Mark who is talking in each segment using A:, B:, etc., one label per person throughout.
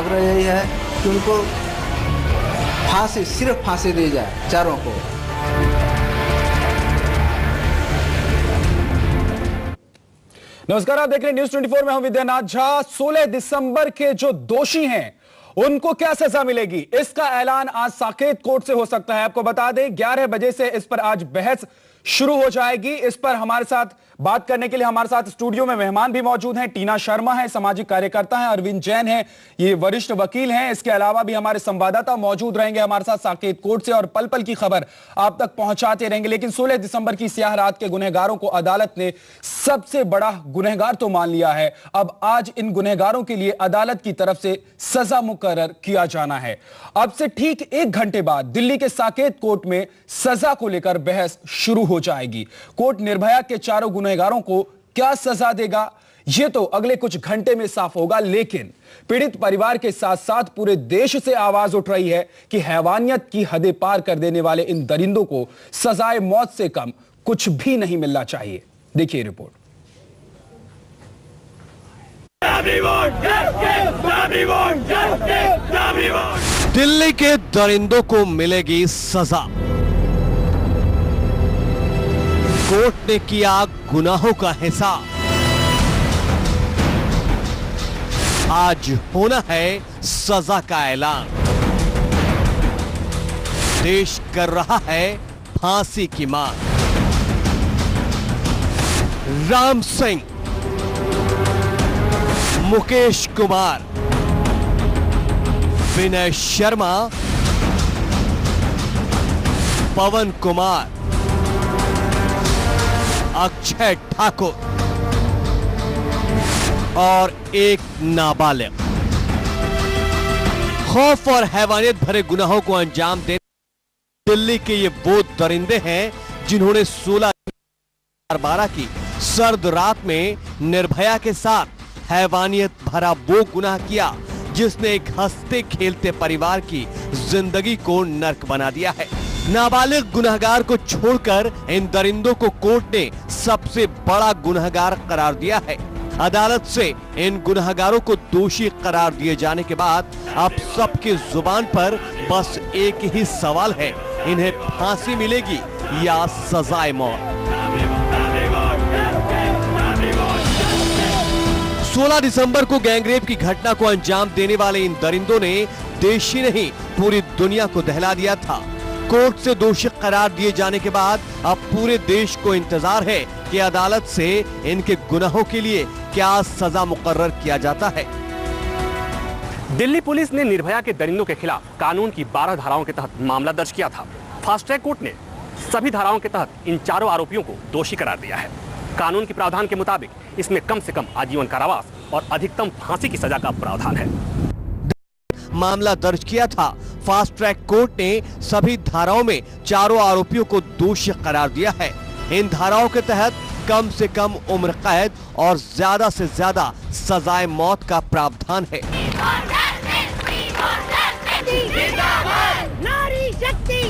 A: आग्रह यही है कि उनको फांसी, सिर्फ फांसी दी जाए चारों को।
B: नमस्कार, आप देख रहे हैं न्यूज़ 24 में हूं विद्यानाथ झा। 16 दिसंबर के जो दोषी हैं उनको क्या सजा मिलेगी, इसका ऐलान आज साकेत कोर्ट से हो सकता है। आपको बता दें 11 बजे से इस पर आज बहस शुरू हो जाएगी। इस पर हमारे साथ बात करने के लिए हमारे साथ स्टूडियो में मेहमान भी मौजूद हैं। टीना शर्मा है, सामाजिक कार्यकर्ता हैं, अरविंद जैन है, ये वरिष्ठ वकील हैं। इसके अलावा भी हमारे संवाददाता मौजूद रहेंगे हमारे साथ साकेत कोर्ट से और पल पल की खबर आप तक पहुंचाते रहेंगे। लेकिन 16 दिसंबर की स्याह रात के गुनहगारों को अदालत ने सबसे बड़ा गुनहगार तो मान लिया है। अब आज इन गुनहगारों के लिए अदालत की तरफ से सजा मुकर्रर किया जाना है। अब से ठीक 1 घंटे बाद दिल्ली के साकेत कोर्ट में सजा को लेकर बहस शुरू हो जाएगी। कोर्ट निर्भया के चारों गुनहगारों को क्या सजा देगा, यह तो अगले कुछ घंटे में साफ होगा। लेकिन पीड़ित परिवार के साथ साथ पूरे देश से आवाज उठ रही है कि हैवानियत की हदें पार कर देने वाले इन दरिंदों को सजाए मौत से कम कुछ भी नहीं मिलना चाहिए। देखिए रिपोर्ट।
C: दिल्ली के दरिंदों को मिलेगी सजा। कोर्ट ने किया गुनाहों का हिसाब। आज होना है सजा का ऐलान। देश कर रहा है फांसी की मांग। राम सिंह, मुकेश कुमार, विनय शर्मा, पवन कुमार, अक्षय ठाकुर और एक नाबालिग खौफ और हैवानियत भरे गुनाहों को अंजाम दे दिल्ली के ये वो दरिंदे हैं जिन्होंने 16/12 की सर्द रात में निर्भया के साथ हैवानियत भरा वो गुनाह किया जिसने एक हंसते खेलते परिवार की जिंदगी को नर्क बना दिया है। नाबालिग गुनहगार को छोड़कर इन दरिंदों को कोर्ट ने सबसे बड़ा गुनहगार करार दिया है। अदालत से इन गुनहगारों को दोषी करार दिए जाने के बाद अब सबकी जुबान पर बस एक ही सवाल है, इन्हें फांसी मिलेगी या सजाए मौत। 16 दिसंबर को गैंगरेप की घटना को अंजाम देने वाले इन दरिंदों ने देश ही नहीं पूरी दुनिया को दहला दिया था। कोर्ट से दोषी करार दिए जाने के बाद अब पूरे देश को इंतजार है कि अदालत से इनके गुनाहों के लिए क्या सजा मुकर्रर किया जाता है।
D: दिल्ली पुलिस ने निर्भया के दरिंदों के खिलाफ कानून की 12 धाराओं के तहत मामला दर्ज किया था। फास्ट ट्रैक कोर्ट ने सभी धाराओं के तहत इन चारों आरोपियों को दोषी करार दिया है। कानून के प्रावधान के मुताबिक इसमें कम से कम आजीवन कारावास और अधिकतम फांसी की सजा का प्रावधान है।
C: मामला दर्ज किया था। फास्ट ट्रैक कोर्ट ने सभी धाराओं में चारों आरोपियों को दोषी करार दिया है। इन धाराओं के तहत कम से कम उम्र कैद और ज्यादा से ज्यादा सजाए मौत का प्रावधान है। नारी शक्ति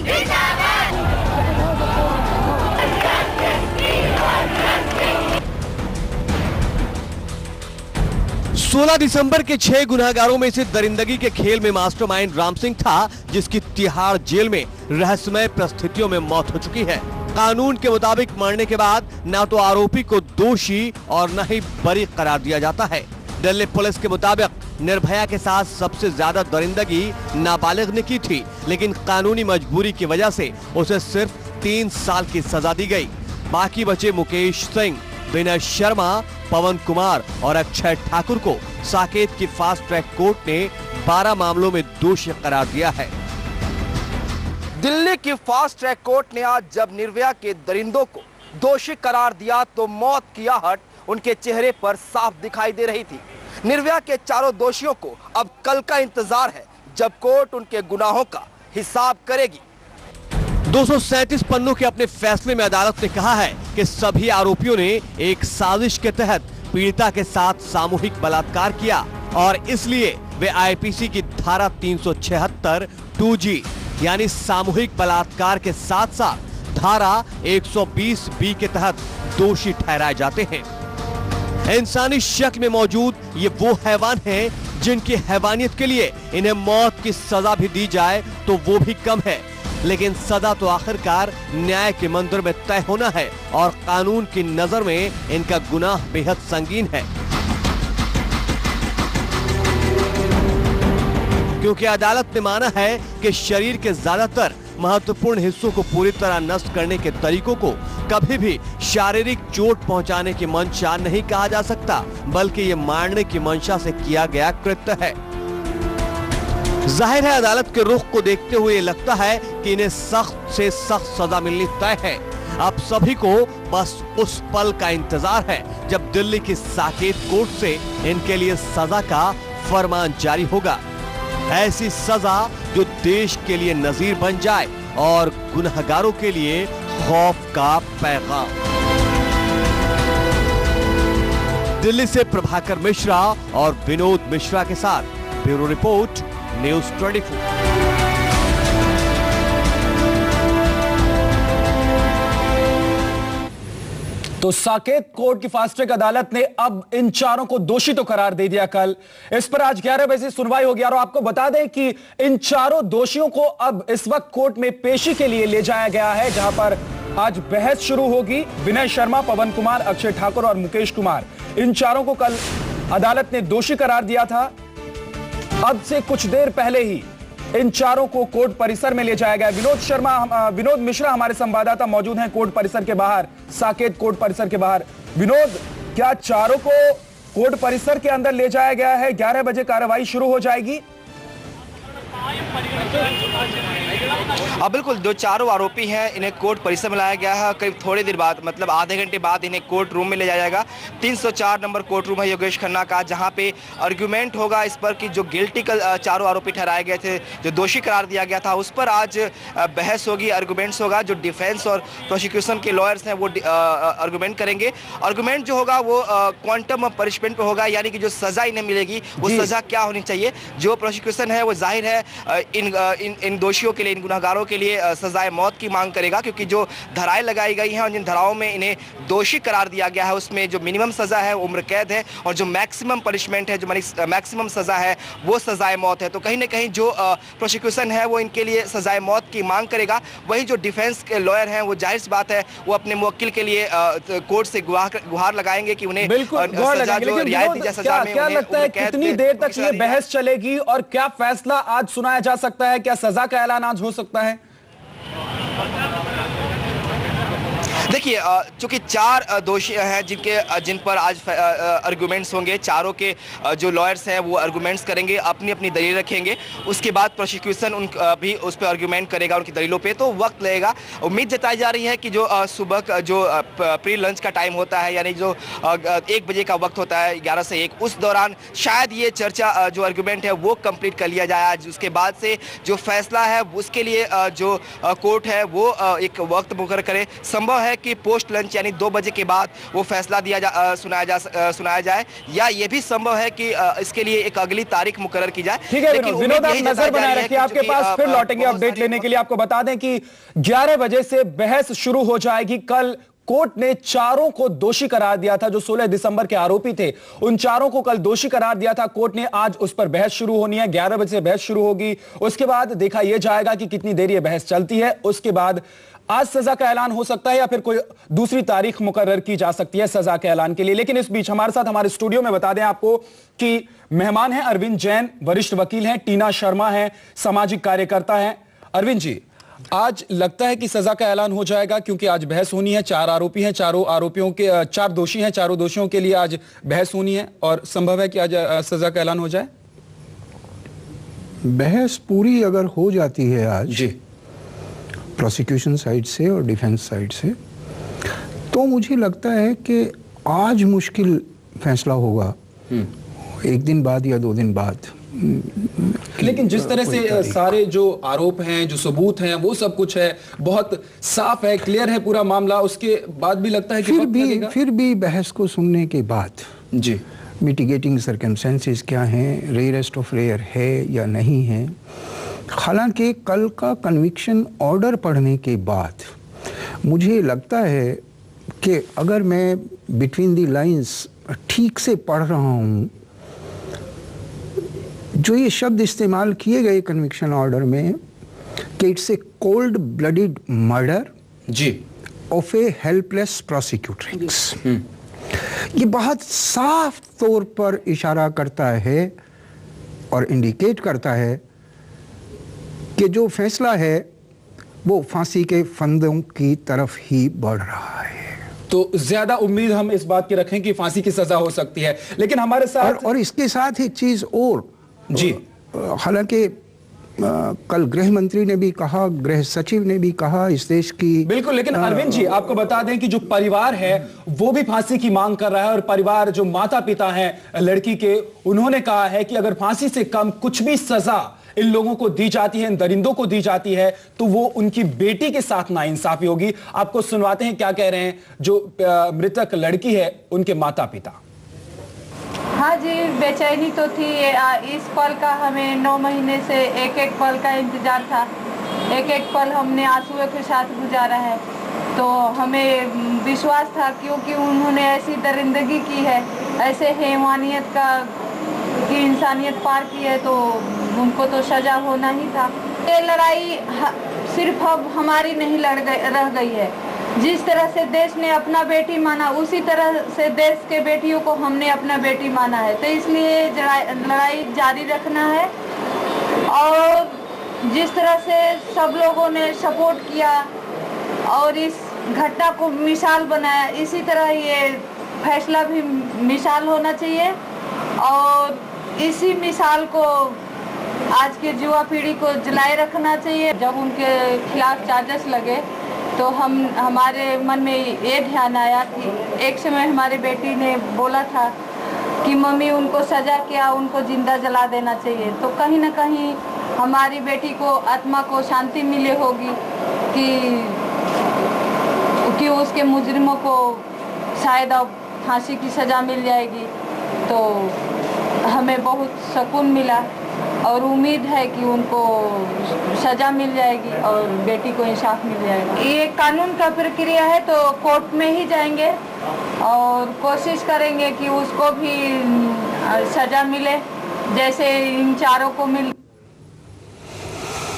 C: 16 दिसंबर के 6 गुनहगारों में से दरिंदगी के खेल में मास्टरमाइंड राम सिंह था, जिसकी तिहाड़ जेल में रहस्यमय परिस्थितियों में मौत हो चुकी है। कानून के मुताबिक मरने के बाद न तो आरोपी को दोषी और न ही बरी करार दिया जाता है। दिल्ली पुलिस के मुताबिक निर्भया के साथ सबसे ज्यादा दरिंदगी नाबालिग ने की थी, लेकिन कानूनी मजबूरी की वजह से उसे सिर्फ 3 साल की सजा दी गई। बाकी बचे मुकेश सिंह, विनय शर्मा, पवन कुमार और अक्षय ठाकुर को साकेत की फास्ट ट्रैक कोर्ट ने 12 मामलों में दोषी करार दिया है।
E: दिल्ली की फास्ट ट्रैक कोर्ट ने आज जब निर्भया के दरिंदों को दोषी करार दिया तो मौत की आहट उनके चेहरे पर साफ दिखाई दे रही थी। निर्भया के चारों दोषियों को अब कल का इंतजार है जब कोर्ट उनके गुनाहों का हिसाब करेगी।
C: 237 पन्नों के अपने फैसले में अदालत ने कहा है कि सभी आरोपियों ने एक साजिश के तहत पीड़िता के साथ सामूहिक बलात्कार किया और इसलिए वे आईपीसी की धारा 376 2G यानी सामूहिक बलात्कार के साथ साथ धारा 120B के तहत दोषी ठहराए जाते हैं। इंसानी शक्ल में मौजूद ये वो हैवान हैं जिनकी हैवानियत के लिए इन्हें मौत की सजा भी दी जाए तो वो भी कम है, लेकिन सजा तो आखिरकार न्याय के मंदिर में तय होना है और कानून की नजर में इनका गुनाह बेहद संगीन है, क्योंकि अदालत ने माना है कि शरीर के ज्यादातर महत्वपूर्ण हिस्सों को पूरी तरह नष्ट करने के तरीकों को कभी भी शारीरिक चोट पहुंचाने की मंशा नहीं कहा जा सकता, बल्कि ये मारने की मंशा से किया गया कृत्य है। जाहिर है अदालत के रुख को देखते हुए लगता है कि इन्हें सख्त से सख्त सजा मिलनी तय है। अब सभी को बस उस पल का इंतजार है जब दिल्ली की साकेत कोर्ट से इनके लिए सजा का फरमान जारी होगा। ऐसी सजा जो देश के लिए नजीर बन जाए और गुनहगारों के लिए खौफ का पैगाम। दिल्ली से प्रभाकर मिश्रा और विनोद मिश्रा के साथ ब्यूरो रिपोर्ट, न्यूज़ 24।
B: तो साकेत कोर्ट की फास्ट ट्रैक अदालत ने अब इन चारों को दोषी तो करार दे दिया कल। इस पर आज 11 बजे सुनवाई होगी और आपको बता दें कि इन चारों दोषियों को अब इस वक्त कोर्ट में पेशी के लिए ले जाया गया है, जहां पर आज बहस शुरू होगी। विनय शर्मा, पवन कुमार, अक्षय ठाकुर और मुकेश कुमार, इन चारों को कल अदालत ने दोषी करार दिया था। अब से कुछ देर पहले ही इन चारों को कोर्ट परिसर में ले जाया गया। विनोद मिश्रा हमारे संवाददाता मौजूद हैं कोर्ट परिसर के बाहर, साकेत कोर्ट परिसर के बाहर। विनोद, क्या चारों को कोर्ट परिसर के अंदर ले जाया गया है? 11 बजे कार्रवाई शुरू हो जाएगी।
E: बिल्कुल, जो चारों आरोपी हैं इन्हें कोर्ट परिसर में लाया गया है। करीब थोड़ी देर बाद, मतलब आधे घंटे बाद इन्हें कोर्ट रूम में ले जाया जाएगा। 304 नंबर कोर्ट रूम है योगेश खन्ना का, जहां पे आर्गुमेंट होगा इस पर कि जो गिल्टी चारों आरोपी ठहराए गए थे, जो दोषी करार दिया गया था, उस पर आज बहस होगी, आर्गुमेंट्स होगा। जो डिफेंस और प्रोसिक्यूशन के लॉयर्स हैं वो आर्गुमेंट करेंगे। आर्गुमेंट जो होगा वो क्वांटम ऑफ पनिशमेंट पे होगा, यानी कि जो सजा इन्हें मिलेगी वो सजा क्या होनी चाहिए। जो प्रोसिक्यूशन है वो जाहिर है इन दोषियों के लिए, इन गुनहगारों के लिए सजाए मौत की मांग करेगा, क्योंकि जो धाराएं लगाई गई हैं और जिन धाराओं में इन्हें दोषी करार दिया गया है उसमें जो मिनिमम सजा है उम्र कैद है और जो मैक्सिमम पनिशमेंट है, जो मैक्सिमम सजा है वो सजाए मौत है। तो कहीं ना कहीं जो प्रोसिक्यूशन है वो इनके लिए सजाए मौत की मांग करेगा। वही जो डिफेंस के लॉयर हैं वो जाहिर सी बात है वो अपने मुवक्किल के लिए कोर्ट से गुहार लगाएंगे कि उन्हें सजा जो रियायत दी जाए सजा में।
B: क्या लगता है कितनी देर तक ये बहस चलेगी और क्या फैसला आज सुनाया जा सकता है? क्या सजा का ऐलान आज हो सकता है?
E: देखिए, चूंकि 4 दोषी हैं जिन पर आज आर्गुमेंट्स होंगे, चारों के जो लॉयर्स हैं वो आर्गुमेंट्स करेंगे, अपनी अपनी दलील रखेंगे। उसके बाद प्रोसिक्यूशन भी उस पर आर्गुमेंट करेगा उनकी दलीलों पे, तो वक्त लगेगा। उम्मीद जताई जा रही है कि जो सुबह का जो प्री लंच का टाइम होता है, यानी जो 1 बजे का वक्त होता है 11 से 1, उस दौरान शायद ये चर्चा जो आर्गुमेंट है वो कंप्लीट कर लिया जाए आज। उसके बाद से जो फैसला है उसके लिए जो कोर्ट है वो एक वक्त मुकर्रर करे। संभव है कि पोस्ट लंच यानी 2 बजे के बाद वो फैसला सुनाया जाए, या ये भी संभव है कि इसके लिए एक अगली तारीख मुकर्रर की जाए।
B: ठीक है विनोद, आप नजर बनाए रखिए, आपके पास फिर लौटेंगे अपडेट लेने के लिए। आपको बता दें कि 11 बजे से बहस शुरू हो जाएगी। कल कोर्ट ने चारों को दोषी करार दिया था, जो 16 दिसंबर के आरोपी थे, उन चारों को कल दोषी करार दिया था कोर्ट ने। आज उस पर बहस शुरू होनी है, 11 बजे से बहस शुरू होगी। उसके बाद देखा यह जाएगा कि कितनी देर यह बहस चलती है। उसके बाद आज सजा का ऐलान हो सकता है या फिर कोई दूसरी तारीख मुकर्रर की जा सकती है सजा के ऐलान के लिए। लेकिन इस बीच हमारे साथ हमारे स्टूडियो में बता दें आपको कि मेहमान हैं अरविंद जैन, वरिष्ठ वकील हैं, टीना शर्मा हैं, सामाजिक कार्यकर्ता हैं। अरविंद जी, आज लगता है कि सजा का ऐलान हो जाएगा क्योंकि आज बहस होनी है। 4 आरोपी हैं, चारों आरोपियों के 4 दोषी हैं, चारों दोषियों के लिए आज बहस होनी है और संभव है कि आज सजा का ऐलान हो जाए।
F: बहस पूरी अगर हो जाती है आज
B: जी,
F: प्रोसिक्यूशन साइड से और डिफेंस साइड से, तो मुझे लगता है कि आज मुश्किल फैसला होगा, 1 दिन बाद या 2 दिन बाद।
B: लेकिन जिस तरह से सारे जो आरोप हैं, जो सबूत हैं, वो सब कुछ है, बहुत साफ है, क्लियर है पूरा मामला, उसके बाद भी लगता है कि
F: फिर भी बहस को सुनने के बाद
B: जी
F: मिटिगेटिंग सर्कमस्टेंसेस क्या हैं, रेयरेस्ट ऑफ रेयर है या नहीं है। हालांकि कल का कन्विक्शन ऑर्डर पढ़ने के बाद मुझे लगता है कि अगर मैं बिटवीन द लाइंस ठीक से पढ़ रहा हूँ जो ये शब्द इस्तेमाल किए गए कन्विक्शन ऑर्डर में कि it's a cold blooded murder
B: जी
F: ऑफ ए हेल्पलेस प्रोसिक्यूट्रिक्स, ये बहुत साफ तौर पर इशारा करता है और इंडिकेट करता है कि जो फैसला है वो फांसी के फंदों की तरफ ही बढ़ रहा है।
B: तो ज्यादा उम्मीद हम इस बात की रखें कि फांसी की सजा हो सकती है, लेकिन हमारे साथ
F: और इसके साथ एक चीज और
B: जी,
F: हालांकि कल गृह मंत्री ने भी कहा, गृह सचिव ने भी कहा इस देश की,
B: बिल्कुल, लेकिन अरविंद जी आपको बता दें कि जो परिवार है वो भी फांसी की मांग कर रहा है, और परिवार जो माता पिता हैं लड़की के, उन्होंने कहा है कि अगर फांसी से कम कुछ भी सजा इन लोगों को दी जाती है, इन दरिंदों को दी जाती है, तो वो उनकी बेटी के साथ नाइंसाफी होगी। आपको सुनवाते हैं क्या कह रहे हैं जो मृतक लड़की है उनके माता पिता।
G: हाँ जी, बेचैनी तो थी। इस पल का हमें 9 महीने से एक एक पल का इंतजार था। एक एक पल हमने आंसुओं के साथ गुजारा है। तो हमें विश्वास था क्योंकि उन्होंने ऐसी दरिंदगी की है, ऐसे हैवानियत की इंसानियत पार की है, तो उनको तो सजा होना ही था। ये लड़ाई सिर्फ अब हमारी नहीं रह गई है। जिस तरह से देश ने अपना बेटी माना, उसी तरह से देश के बेटियों को हमने अपना बेटी माना है। तो इसलिए लड़ाई जारी रखना है, और जिस तरह से सब लोगों ने सपोर्ट किया और इस घटना को मिसाल बनाया, इसी तरह ये फैसला भी मिसाल होना चाहिए। और इसी मिसाल को आज के युवा पीढ़ी को जलाए रखना चाहिए। जब उनके खिलाफ चार्जेस लगे तो हमारे मन में ये ध्यान आया कि एक समय हमारी बेटी ने बोला था कि मम्मी उनको सजा क्या, उनको जिंदा जला देना चाहिए। तो कहीं ना कहीं हमारी बेटी को, आत्मा को शांति मिले होगी कि उसके मुजरिमों को शायद अब फांसी की सजा मिल जाएगी। तो हमें बहुत सुकून मिला और उम्मीद है कि उनको सजा मिल जाएगी और बेटी को इंसाफ मिल जाएगा। ये कानून का प्रक्रिया है, तो कोर्ट में ही जाएंगे और कोशिश करेंगे कि उसको भी सजा मिले जैसे इन चारों को मिल।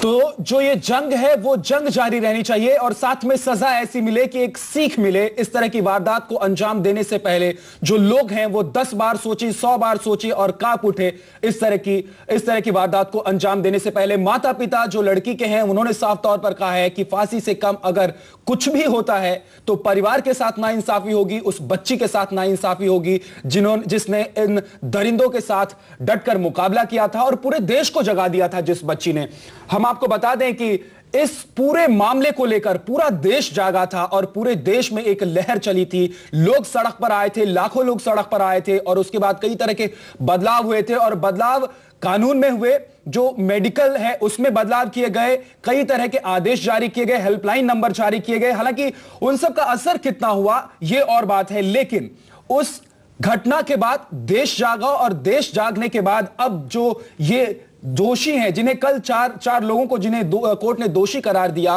B: तो जो ये जंग है वो जंग जारी रहनी चाहिए, और साथ में सजा ऐसी मिले कि एक सीख मिले। इस तरह की वारदात को अंजाम देने से पहले जो लोग हैं वो 10 बार सोचे, 100 बार सोचे और कांप उठे इस तरह की वारदात को अंजाम देने से पहले। माता पिता जो लड़की के हैं उन्होंने साफ तौर पर कहा है कि फांसी से कम अगर कुछ भी होता है तो परिवार के साथ नाइंसाफी होगी, उस बच्ची के साथ नाइंसाफी होगी जिसने इन दरिंदों के साथ डटकर मुकाबला किया था और पूरे देश को जगा दिया था जिस बच्ची ने। हम आपको बता दें कि इस पूरे मामले को लेकर पूरा देश जागा था और पूरे देश में एक लहर चली थी। लोग सड़क पर आए थे, लाखों लोग सड़क पर आए थे, और उसके बाद कई तरह के बदलाव हुए थे, और बदलाव कानून में हुए, जो मेडिकल है उसमें बदलाव किए गए, कई तरह के आदेश जारी किए गए, हेल्पलाइन नंबर जारी किए गए। हालांकि उन सब का असर कितना हुआ यह और बात है, लेकिन उस घटना के बाद देश जागा, और देश जागने के बाद अब जो ये दोषी हैं, जिन्हें कल चार लोगों को जिन्हें कोर्ट ने दोषी करार दिया,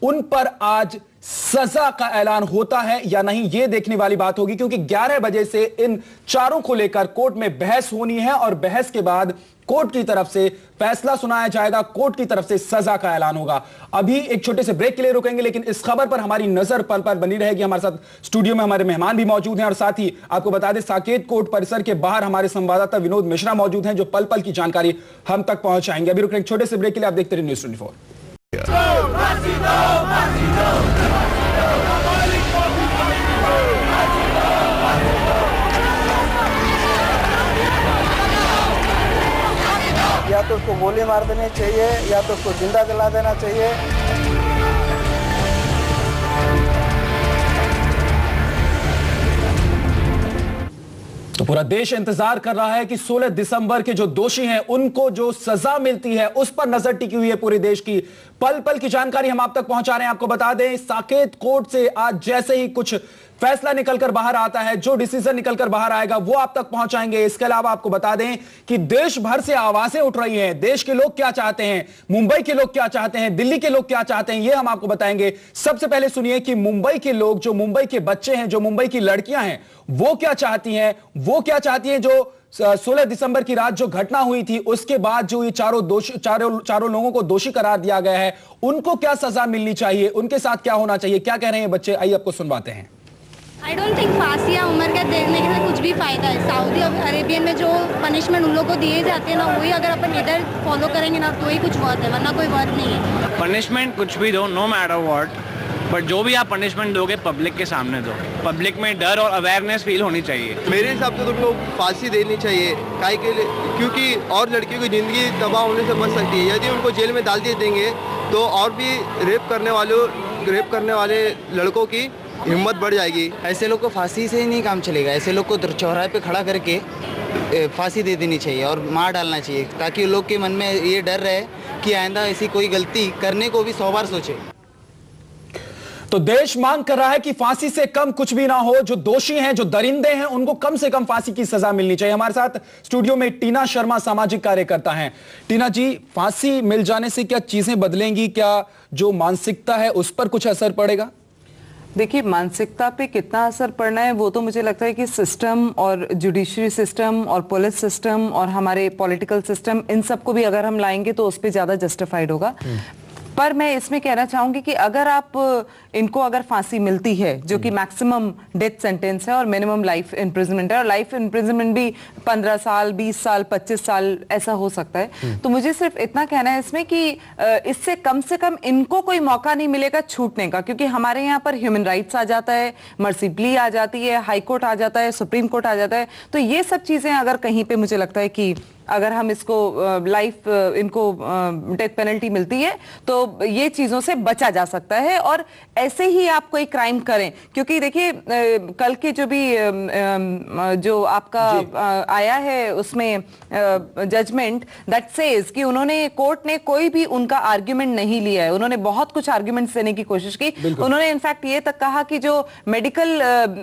B: उन पर आज सजा का ऐलान होता है या नहीं, यह देखने वाली बात होगी, क्योंकि 11 बजे से इन चारों को लेकर कोर्ट में बहस होनी है, और बहस के बाद कोर्ट की तरफ से फैसला सुनाया जाएगा, कोर्ट की तरफ से सजा का ऐलान होगा। अभी एक छोटे से ब्रेक के लिए रुकेंगे, लेकिन इस खबर पर हमारी नजर पल पल बनी रहेगी। हमारे साथ स्टूडियो में हमारे मेहमान भी मौजूद हैं, और साथ ही आपको बता दें साकेत कोर्ट परिसर के बाहर हमारे संवाददाता विनोद मिश्रा मौजूद हैं, जो पल पल की जानकारी हम तक पहुंचाएंगे। अभी रुकेंगे छोटे से ब्रेक के लिए, आप देखते रहिए न्यूज़ 24।
A: या तो उसको गोली मार देनी चाहिए या तो उसको जिंदा जला देना चाहिए।
B: तो पूरा देश इंतजार कर रहा है कि 16 दिसंबर के जो दोषी हैं उनको जो सजा मिलती है उस पर नजर टिकी हुई है पूरे देश की। पल पल की जानकारी हम आप तक पहुंचा रहे हैं। आपको बता दें साकेत कोर्ट से आज जैसे ही कुछ फैसला निकलकर बाहर आता है, जो डिसीजन निकलकर बाहर आएगा वो आप तक पहुंचाएंगे। इसके अलावा आपको बता दें कि देश भर से आवाजें उठ रही हैं, देश के लोग क्या चाहते हैं, मुंबई के लोग क्या चाहते हैं, दिल्ली के लोग क्या चाहते हैं, ये हम आपको बताएंगे। सबसे पहले सुनिए कि मुंबई के लोग, जो मुंबई के बच्चे हैं, जो मुंबई की लड़कियां हैं, वो क्या चाहती हैं, वो क्या चाहती हैं जो 16 दिसंबर की रात जो घटना हुई थी उसके बाद जो ये चारों लोगों को दोषी करार दिया गया है, उनको क्या सजा मिलनी चाहिए, उनके साथ क्या होना चाहिए, क्या कह रहे हैं बच्चे, आइए आपको सुनवाते हैं।
H: आई डोंट थिंक फांसी या उम्र कैद देने से कुछ भी फायदा है। सऊदी अरेबियन में जो पनिशमेंट उन लोगों को दिए जाते हैं ना, वही अगर अपन इधर फॉलो करेंगे ना तो ही कुछ वर्थ है, वरना कोई वर्थ नहीं है।
I: पनिशमेंट कुछ भी दो, नो मैटर व्हाट, बट जो भी आप पनिशमेंट दोगे पब्लिक के सामने दो। पब्लिक में डर और अवेयरनेस फील होनी चाहिए।
J: मेरे हिसाब से तो उनको फांसी देनी चाहिए, काहे के लिए, क्योंकि और लड़कियों की ज़िंदगी तबाह होने से बच सकती है। यदि उनको जेल में डाल दिए देंगे तो और भी रेप करने वाले लड़कों की हिम्मत बढ़ जाएगी।
K: ऐसे लोग को फांसी से ही नहीं काम चलेगा, ऐसे लोग को चौराहे पे खड़ा करके फांसी दे देनी चाहिए और मार डालना चाहिए, ताकि लोग के मन में ये डर रहे कि आइंदा ऐसी कोई गलती करने को भी 100 बार सोचे।
B: तो देश मांग कर रहा है कि फांसी से कम कुछ भी ना हो, जो दोषी हैं, जो दरिंदे हैं, उनको कम से कम फांसी की सजा मिलनी चाहिए। हमारे साथ स्टूडियो में टीना शर्मा सामाजिक कार्यकर्ता हैं। टीना जी, फांसी मिल जाने से क्या चीजें बदलेंगी? क्या जो मानसिकता है उस पर कुछ असर पड़ेगा?
L: देखिए, मानसिकता पे कितना असर पड़ना है वो तो मुझे लगता है कि सिस्टम और जुडिशरी सिस्टम और पुलिस सिस्टम और हमारे पॉलिटिकल सिस्टम, इन सबको भी अगर हम लाएंगे तो उस पर ज्यादा जस्टिफाइड होगा। पर मैं इसमें कहना चाहूंगी कि अगर आप इनको अगर फांसी मिलती है, जो कि मैक्सिमम डेथ सेंटेंस है और मिनिमम लाइफ इम्प्रिजनमेंट है, और लाइफ इम्प्रिजनमेंट भी 15 साल 20 साल 25 साल ऐसा हो सकता है, तो मुझे सिर्फ इतना कहना है इसमें कि इससे कम से कम इनको कोई मौका नहीं मिलेगा छूटने का, क्योंकि हमारे यहाँ पर ह्यूमन राइट्स आ जाता है, मर्सी प्ली आ जाती है, हाई कोर्ट आ जाता है, सुप्रीम कोर्ट आ जाता है। तो ये सब चीजें अगर कहीं पे मुझे लगता है कि अगर हम इसको लाइफ इनको डेथ पेनल्टी मिलती है तो ये चीजों से बचा जा सकता है। और ऐसे ही आप कोई क्राइम करें, क्योंकि देखिए कल के जो भी जो आपका आया है उसमें जजमेंट दैट सेज कि उन्होंने, कोर्ट ने कोई भी उनका आर्ग्यूमेंट नहीं लिया है, उन्होंने बहुत कुछ आर्ग्यूमेंट्स देने की कोशिश की। उन्होंने इनफैक्ट ये तक कहा कि जो मेडिकल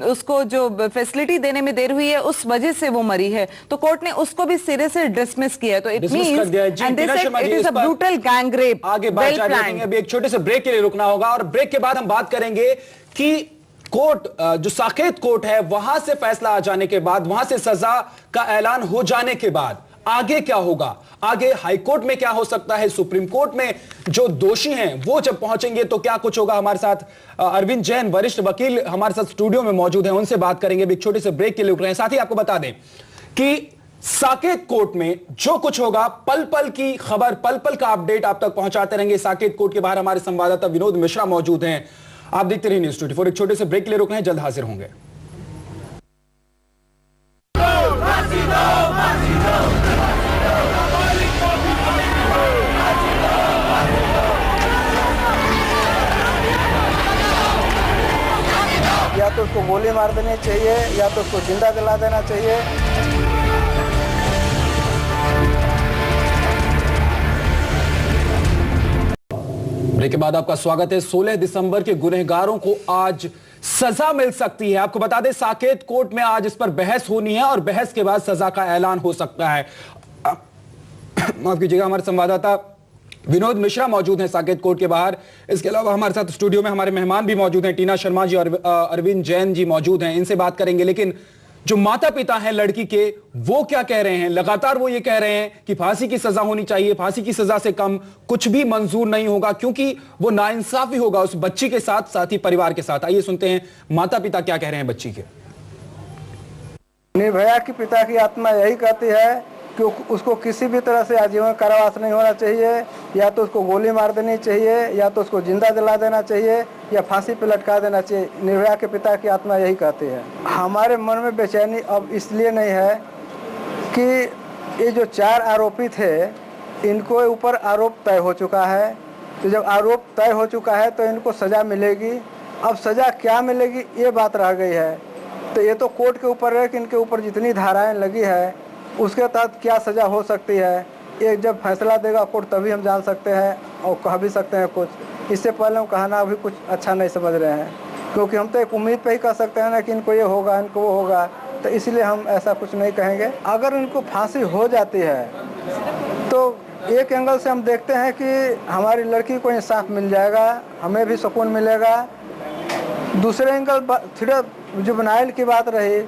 L: उसको जो फैसिलिटी देने में देर हुई है उस वजह से वो मरी है, तो कोर्ट ने उसको भी सिरे से डिसमिस किया है। तो it means and they said it is a brutal gang rape.
B: आगे बात जारी रखेंगे, अभी एक छोटे से ब्रेक के लिए रुकना होगा और ब्रेक के बाद हम बात करेंगे कि कोर्ट, जो साकेत कोर्ट है, वहां से फैसला आ जाने के बाद, वहां से सजा का ऐलान हो जाने के बाद आगे क्या होगा, आगे हाई कोर्ट में क्या हो सकता है, सुप्रीम कोर्ट में जो दोषी हैं वो जब पहुंचेंगे तो क्या कुछ होगा। हमारे साथ अरविंद जैन वरिष्ठ वकील हमारे साथ स्टूडियो में मौजूद हैं, उनसे बात करेंगे। एक छोटे से ब्रेक के लिए रुक रहे हैं। साथ ही आपको बता दें कि साकेत कोर्ट में जो कुछ होगा, पल पल की खबर, पल पल का अपडेट आप तक पहुंचाते रहेंगे। साकेत कोर्ट के बाहर हमारे संवाददाता विनोद मिश्रा मौजूद हैं। आप देखते रहिए न्यूज़ 24। एक छोटे से ब्रेक के लिए रुक रहे हैं, जल्द हाजिर होंगे।
A: या तो उसको गोली मार देनी चाहिए या तो उसको जिंदा जला देना चाहिए।
B: ब्रेक के बाद आपका स्वागत है। 16 दिसंबर के गुनहगारों को आज सजा मिल सकती है। आपको बता दें साकेत कोर्ट में आज इस पर बहस होनी है और बहस के बाद सजा का ऐलान हो सकता है। माफ कीजिएगा, हमारे संवाददाता विनोद मिश्रा मौजूद हैं साकेत कोर्ट के बाहर। इसके अलावा हमारे साथ स्टूडियो में हमारे मेहमान भी मौजूद हैं, टीना शर्मा जी और अरविंद जैन जी मौजूद हैं, इनसे बात करेंगे। लेकिन जो माता पिता हैं लड़की के, वो क्या कह रहे हैं? लगातार वो ये कह रहे हैं कि फांसी की सजा होनी चाहिए, फांसी की सजा से कम कुछ भी मंजूर नहीं होगा, क्योंकि वो नाइंसाफी होगा उस बच्ची के साथ, साथ ही परिवार के साथ। आइए सुनते हैं माता पिता क्या कह रहे हैं बच्ची के।
A: निर्भया के पिता की आत्मा यही कहती है कि उसको किसी भी तरह से आजीवन कारावास नहीं होना चाहिए, या तो उसको गोली मार देनी चाहिए, या तो उसको जिंदा जला देना चाहिए, या फांसी पे लटका देना चाहिए। निर्भया के पिता की आत्मा यही कहती है। हमारे मन में बेचैनी अब इसलिए नहीं है कि ये जो 4 आरोपी थे, इनको ऊपर आरोप तय हो चुका है। तो जब आरोप तय हो चुका है तो इनको सज़ा मिलेगी। अब सज़ा क्या मिलेगी ये बात रह गई है। तो ये तो कोर्ट के ऊपर है कि इनके ऊपर जितनी धाराएँ लगी है उसके तहत क्या सज़ा हो सकती है। ये जब फैसला देगा कोर्ट तभी हम जान सकते हैं और कह भी सकते हैं कुछ। इससे पहले हम कहना अभी कुछ अच्छा नहीं समझ रहे हैं, क्योंकि हम तो एक उम्मीद पे ही कह सकते हैं ना कि इनको ये होगा, इनको वो होगा, तो इसलिए हम ऐसा कुछ नहीं कहेंगे। अगर इनको फांसी हो जाती है तो एक एंगल से हम देखते हैं कि हमारी लड़की को इंसाफ मिल जाएगा, हमें भी सुकून मिलेगा। दूसरे एंगल जुवेनाइल की बात रही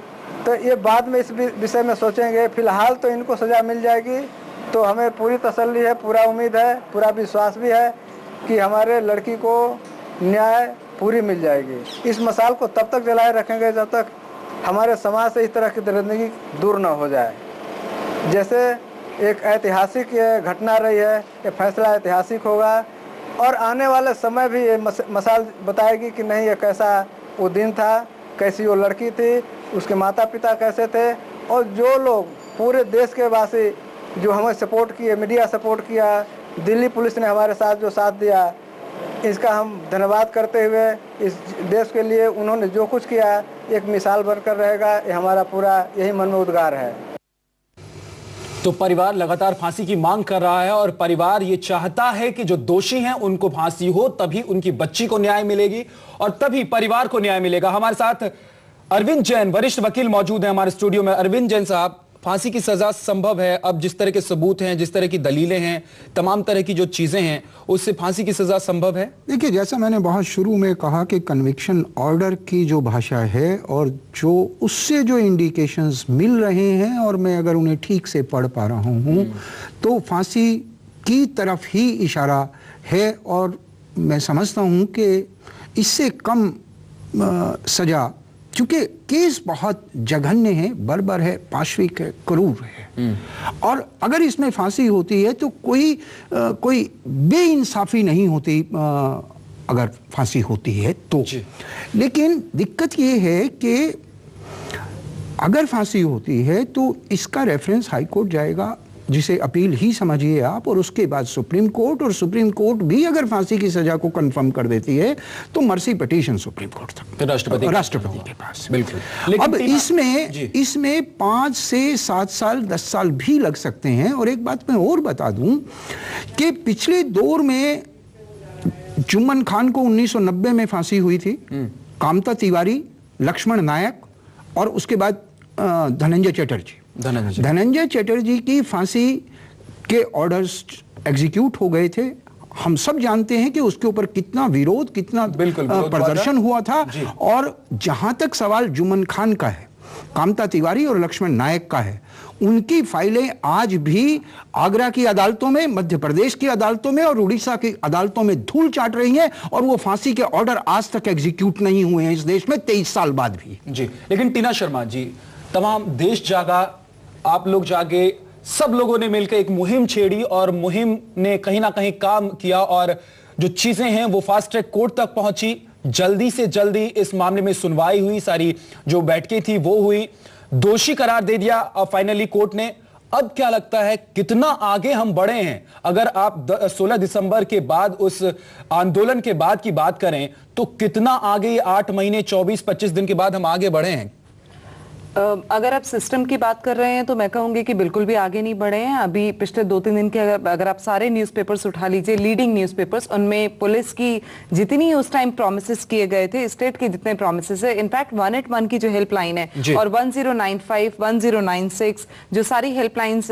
A: तो ये बाद में इस विषय में सोचेंगे। फिलहाल तो इनको सज़ा मिल जाएगी, तो हमें पूरी तसल्ली है, पूरा उम्मीद है, पूरा विश्वास भी है कि हमारे लड़की को न्याय पूरी मिल जाएगी। इस मसाल को तब तक जलाए रखेंगे जब तक हमारे समाज से इस तरह की दरिंदगी दूर न हो जाए। जैसे एक ऐतिहासिक घटना रही है, ये फैसला ऐतिहासिक होगा और आने वाले समय भी ये मसाल बताएगी कि नहीं, ये कैसा वो दिन था, कैसी वो लड़की थी, उसके माता पिता कैसे थे, और जो लोग पूरे देश के वासी जो हमें सपोर्ट किए, मीडिया सपोर्ट किया, दिल्ली पुलिस ने हमारे साथ जो साथ दिया, इसका हम धन्यवाद करते हुए इस देश के लिए उन्होंने जो कुछ किया एक मिसाल बनकर रहेगा। ये हमारा पूरा यही मन में उद्गार है।
B: तो परिवार लगातार फांसी की मांग कर रहा है और परिवार ये चाहता है कि जो दोषी हैं उनको फांसी हो, तभी उनकी बच्ची को न्याय मिलेगी और तभी परिवार को न्याय मिलेगा। हमारे साथ अरविंद जैन वरिष्ठ वकील मौजूद हैं हमारे स्टूडियो में। अरविंद जैन साहब, फांसी की सजा संभव है, अब जिस तरह के सबूत हैं, जिस तरह की दलीलें हैं, तमाम तरह की जो चीजें हैं, उससे फांसी की सजा संभव है?
F: देखिए, जैसा मैंने बहुत शुरू में कहा कि कन्विक्शन ऑर्डर की जो भाषा है और जो उससे जो इंडिकेशंस मिल रहे हैं, और मैं अगर उन्हें ठीक से पढ़ पा रहा हूं तो फांसी की तरफ ही इशारा है। और मैं समझता हूं कि इससे कम सजा, क्योंकि केस बहुत जघन्य है, बर्बर है, पाशविक है, क्रूर है, और अगर इसमें फांसी होती है तो कोई बेइंसाफी नहीं होती अगर फांसी होती है तो। लेकिन दिक्कत ये है कि अगर फांसी होती है तो इसका रेफरेंस हाई कोर्ट जाएगा, जिसे अपील ही समझिए आप, और उसके बाद सुप्रीम कोर्ट, और सुप्रीम कोर्ट भी अगर फांसी की सजा को कंफर्म कर देती है तो मर्सी पिटीशन सुप्रीम कोर्ट तक, राष्ट्रपति के पास।
B: बिल्कुल।
F: अब इसमें 5 से 7 साल 10 साल भी लग सकते हैं। और एक बात मैं और बता दूं कि पिछले दौर में जुम्मन खान को 1990 में फांसी हुई थी, कामता तिवारी, लक्ष्मण नायक और उसके बाद धनंजय चटर्जी की फांसी के ऑर्डर्स एग्जीक्यूट हो गए थे। हम सब जानते हैं कि उसके ऊपर कितना विरोध, कितना प्रदर्शन हुआ था। और जहां तक सवाल जुम्मन खान का है, कामता तिवारी और लक्ष्मण नायक का है, उनकी फाइलें आज भी आगरा की अदालतों में, मध्य प्रदेश की अदालतों में और उड़ीसा की अदालतों में धूल चाट रही हैं, और वो फांसी के ऑर्डर आज तक एग्जीक्यूट नहीं हुए हैं इस देश में 23 साल बाद भी।
B: जी, लेकिन टीना शर्मा जी, तमाम देश जागा, आप लोग जागे, सब लोगों ने मिलकर एक मुहिम छेड़ी और मुहिम ने कहीं ना कहीं काम किया और जो चीजें हैं वो फास्ट ट्रैक कोर्ट तक पहुंची। जल्दी से जल्दी इस मामले में सुनवाई हुई, सारी जो बैठकें थी वो हुई, दोषी करार दे दिया फाइनली कोर्ट ने। अब क्या लगता है कितना आगे हम बढ़े हैं? अगर आप 16 दिसंबर के बाद उस आंदोलन के बाद की बात करें तो कितना आगे 8 महीने 24-25 दिन के बाद हम आगे बढ़े हैं?
L: अगर आप सिस्टम की बात कर रहे हैं तो मैं कहूंगी कि बिल्कुल भी आगे नहीं बढ़े हैं। अभी पिछले 2-3 दिन के अगर आप सारे न्यूज़पेपर्स उठा लीजिए, लीडिंग न्यूज़पेपर्स, उनमें पुलिस की जितनी उस टाइम प्रॉमिसेस किए गए थे, स्टेट के जितने प्रॉमिसेस है, इनफैक्ट 181 की जो हेल्पलाइन है और 1095, 1096, जो सारी हेल्पलाइंस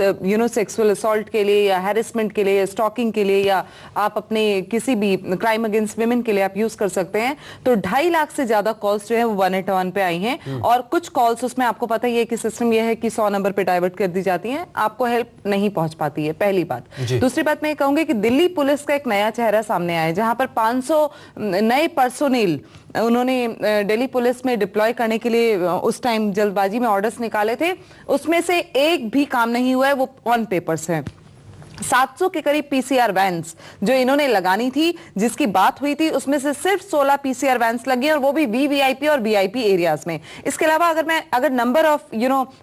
L: सेक्सुअल असॉल्ट के लिए या हैरेसमेंट के लिए या स्टॉकिंग के लिए या आप अपने किसी भी क्राइम अगेंस्ट विमेन के लिए आप यूज कर सकते हैं, तो 2.5 लाख से ज्यादा कॉल्स जो है वो 181 पे आई हैं। और कुछ कॉल्स उसमें आपको पता ही है कि सिस्टम यह है कि 100 नंबर पे डाइवर्ट कर दी जाती हैं, आपको हेल्प नहीं पहुंच पाती है, पहली बात। दूसरी बात मैं कहूंगी कि दिल्ली पुलिस का एक नया चेहरा सामने आया है, जहां पर 500 नए पर्सोनेल उन्होंने दिल्ली पुलिस में डिप्लॉय करने के लिए उस टाइम जल्दबाजी में ऑर्डर्स निकाले थे, उसमें से एक भी काम नहीं हुआ है, वो ऑन पेपर्स है। 700 के करीब पीसीआर वैन्स जो इन्होंने लगानी थी, जिसकी बात हुई थी, उसमें से सिर्फ 16 पीसीआर वैन्स लगी और वो भी वीवीआईपी और वीआईपी एरियाज में। इसके अलावा अगर नंबर ऑफ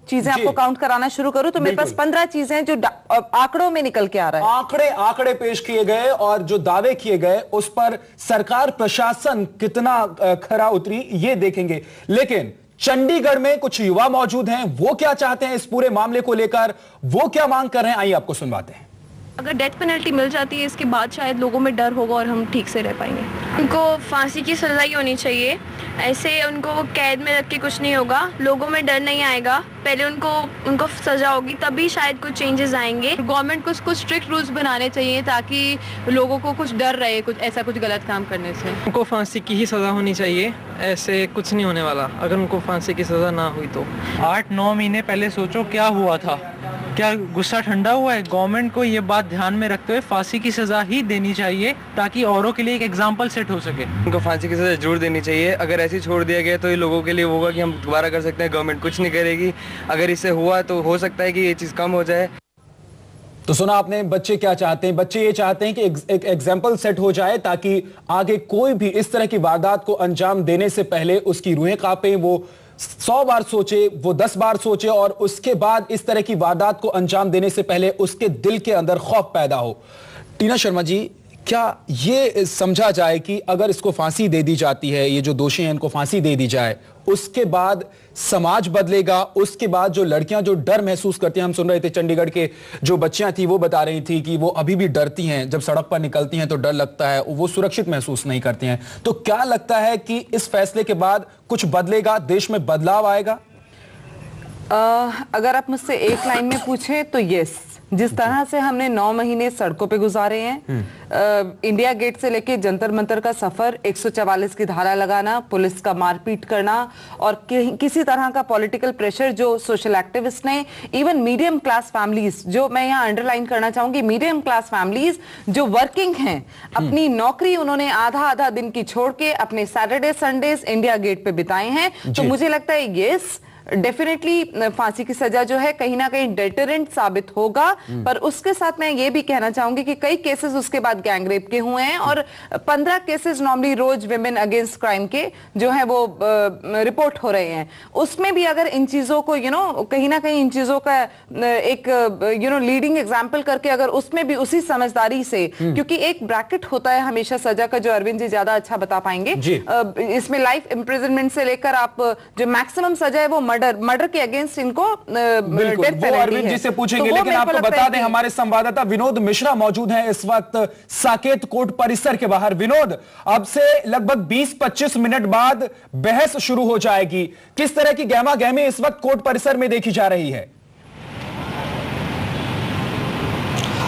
L: चीजें आपको काउंट कराना शुरू करूं तो मेरे पास 15 चीजें हैं जो आंकड़ों में निकल के आ रहा है।
B: आंकड़े पेश किए गए और जो दावे किए गए उस पर सरकार प्रशासन कितना खरा उतरी ये देखेंगे। लेकिन चंडीगढ़ में कुछ युवा मौजूद हैं, वो क्या चाहते हैं इस पूरे मामले को लेकर, वो क्या मांग कर रहे हैं, आइए आपको सुनवाते हैं।
M: अगर डेथ पेनल्टी मिल जाती है इसके बाद शायद लोगों में डर होगा और हम ठीक से रह पाएंगे।
N: उनको फांसी की सजा ही होनी चाहिए, ऐसे उनको कैद में रख के कुछ नहीं होगा, लोगों में डर नहीं आएगा, पहले उनको सजा होगी तभी शायद कुछ चेंजेस आएंगे।
G: गवर्नमेंट को कुछ स्ट्रिक्ट रूल्स बनाने चाहिए ताकि लोगों को कुछ डर रहे कुछ ऐसा कुछ गलत काम करने से।
O: उनको फांसी की ही सज़ा होनी चाहिए, ऐसे कुछ नहीं होने वाला अगर उनको फांसी की सज़ा ना हुई तो।
P: 8-9 महीने पहले सोचो क्या हुआ था, क्या गुस्सा ठंडा हुआ है? गवर्नमेंट को ये बात ध्यान में रखते हुए फांसी की सज़ा ही देनी चाहिए ताकि औरों के लिए एक एग्जाम्पल सेट हो सके।
Q: उनको फांसी की सज़ा जरूर देनी चाहिए। अगर ऐसे ही छोड़ दिया गया तो ये लोगों के लिए होगा कि हम दोबारा कर सकते हैं, गवर्नमेंट कुछ नहीं करेगी। अगर इससे हुआ तो हो सकता है कि ये चीज़ कम हो जाए।
B: तो सुना आपने, बच्चे क्या चाहते हैं? बच्चे ये चाहते हैं कि एक एग्जाम्पल सेट हो जाए ताकि आगे कोई भी इस तरह की वारदात को अंजाम देने से पहले उसकी रूहें कांपे, वो 100 बार सोचे, वो 10 बार सोचे और उसके बाद इस तरह की वारदात को अंजाम देने से पहले उसके दिल के अंदर खौफ पैदा हो। टीना शर्मा जी, क्या ये समझा जाए कि अगर इसको फांसी दे दी जाती है, ये जो दोषी हैं इनको फांसी दे दी जाए, उसके बाद समाज बदलेगा? उसके बाद जो लड़कियां जो डर महसूस करती हैं, हम सुन रहे थे चंडीगढ़ के जो बच्चियां थी वो बता रही थी कि वो अभी भी डरती हैं, जब सड़क पर निकलती हैं तो डर लगता है, वो सुरक्षित महसूस नहीं करती हैं। तो क्या लगता है कि इस फैसले के बाद कुछ बदलेगा, देश में बदलाव आएगा?
L: अगर आप मुझसे एक लाइन में पूछें तो यस। जिस तरह से हमने 9 महीने सड़कों पे गुजारे हैं, इंडिया गेट से लेके जंतर मंतर का सफर, 144 की धारा लगाना, पुलिस का मारपीट करना और किसी तरह का पॉलिटिकल प्रेशर जो सोशल एक्टिविस्ट ने, इवन मीडियम क्लास फैमिलीज, जो मैं यहाँ अंडरलाइन करना चाहूंगी, मीडियम क्लास फैमिलीज जो वर्किंग हैं, अपनी नौकरी उन्होंने आधा दिन की छोड़ के अपने सैटरडे संडेज इंडिया गेट पे बिताए हैं। तो मुझे लगता है यस, डेफिनेटली फांसी की सजा जो है कहीं ना कहीं डेटरेंट साबित होगा। पर उसके साथ मैं ये भी कहना चाहूंगी कि कई केसेस उसके बाद गैंगरेप के हुए हैं और 15 केसेस नॉर्मली रोज विमेन अगेंस्ट क्राइम के जो है वो रिपोर्ट हो रहे हैं। उसमें भी अगर इन चीजों को कहीं ना कहीं इन चीजों का एक लीडिंग एग्जाम्पल करके अगर उसमें भी उसी समझदारी से, क्योंकि एक ब्रैकेट होता है हमेशा सजा का जो अरविंद जी ज्यादा अच्छा बता पाएंगे, इसमें लाइफ इम्प्रिजनमेंट से लेकर आप जो मैक्सिमम सजा है वो मर्डर के अगेंस्ट इनको
B: बिल्कुल वो अरविंद जी से पूछेंगे। तो लेकिन आपको बता दें हमारे संवाददाता विनोद मिश्रा मौजूद हैं इस वक्त साकेत कोर्ट परिसर के बाहर। विनोद, अब से लगभग 20-25 मिनट बाद बहस शुरू हो जाएगी, किस तरह की गहमा गहमी इस वक्त कोर्ट परिसर में देखी जा रही है?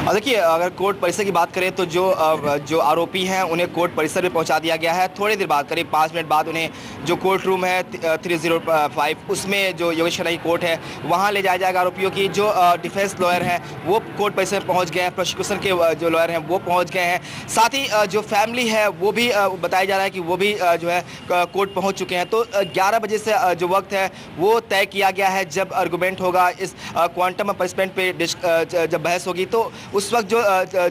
E: देखिए, अगर कोर्ट परिसर की बात करें तो जो आरोपी हैं उन्हें कोर्ट परिसर में पहुंचा दिया गया है। थोड़ी देर बाद, करीब 5 मिनट बाद, उन्हें जो कोर्ट रूम है 305 उसमें जो योगेश खन्ना की कोर्ट है वहां ले जाया जाएगा। आरोपियों की जो डिफेंस लॉयर हैं वो कोर्ट परिसर में पहुंच गए हैं, प्रोसिक्यूशन के जो लॉयर हैं वो पहुंच गए हैं, साथ ही जो फैमिली है वो भी बताया जा रहा है कि वो भी जो है कोर्ट पहुँच चुके हैं। तो 11 बजे से जो वक्त है वो तय किया गया है जब आर्गूमेंट होगा इस क्वांटम ऑफ पनिशमेंट पे जब बहस होगी। तो उस वक्त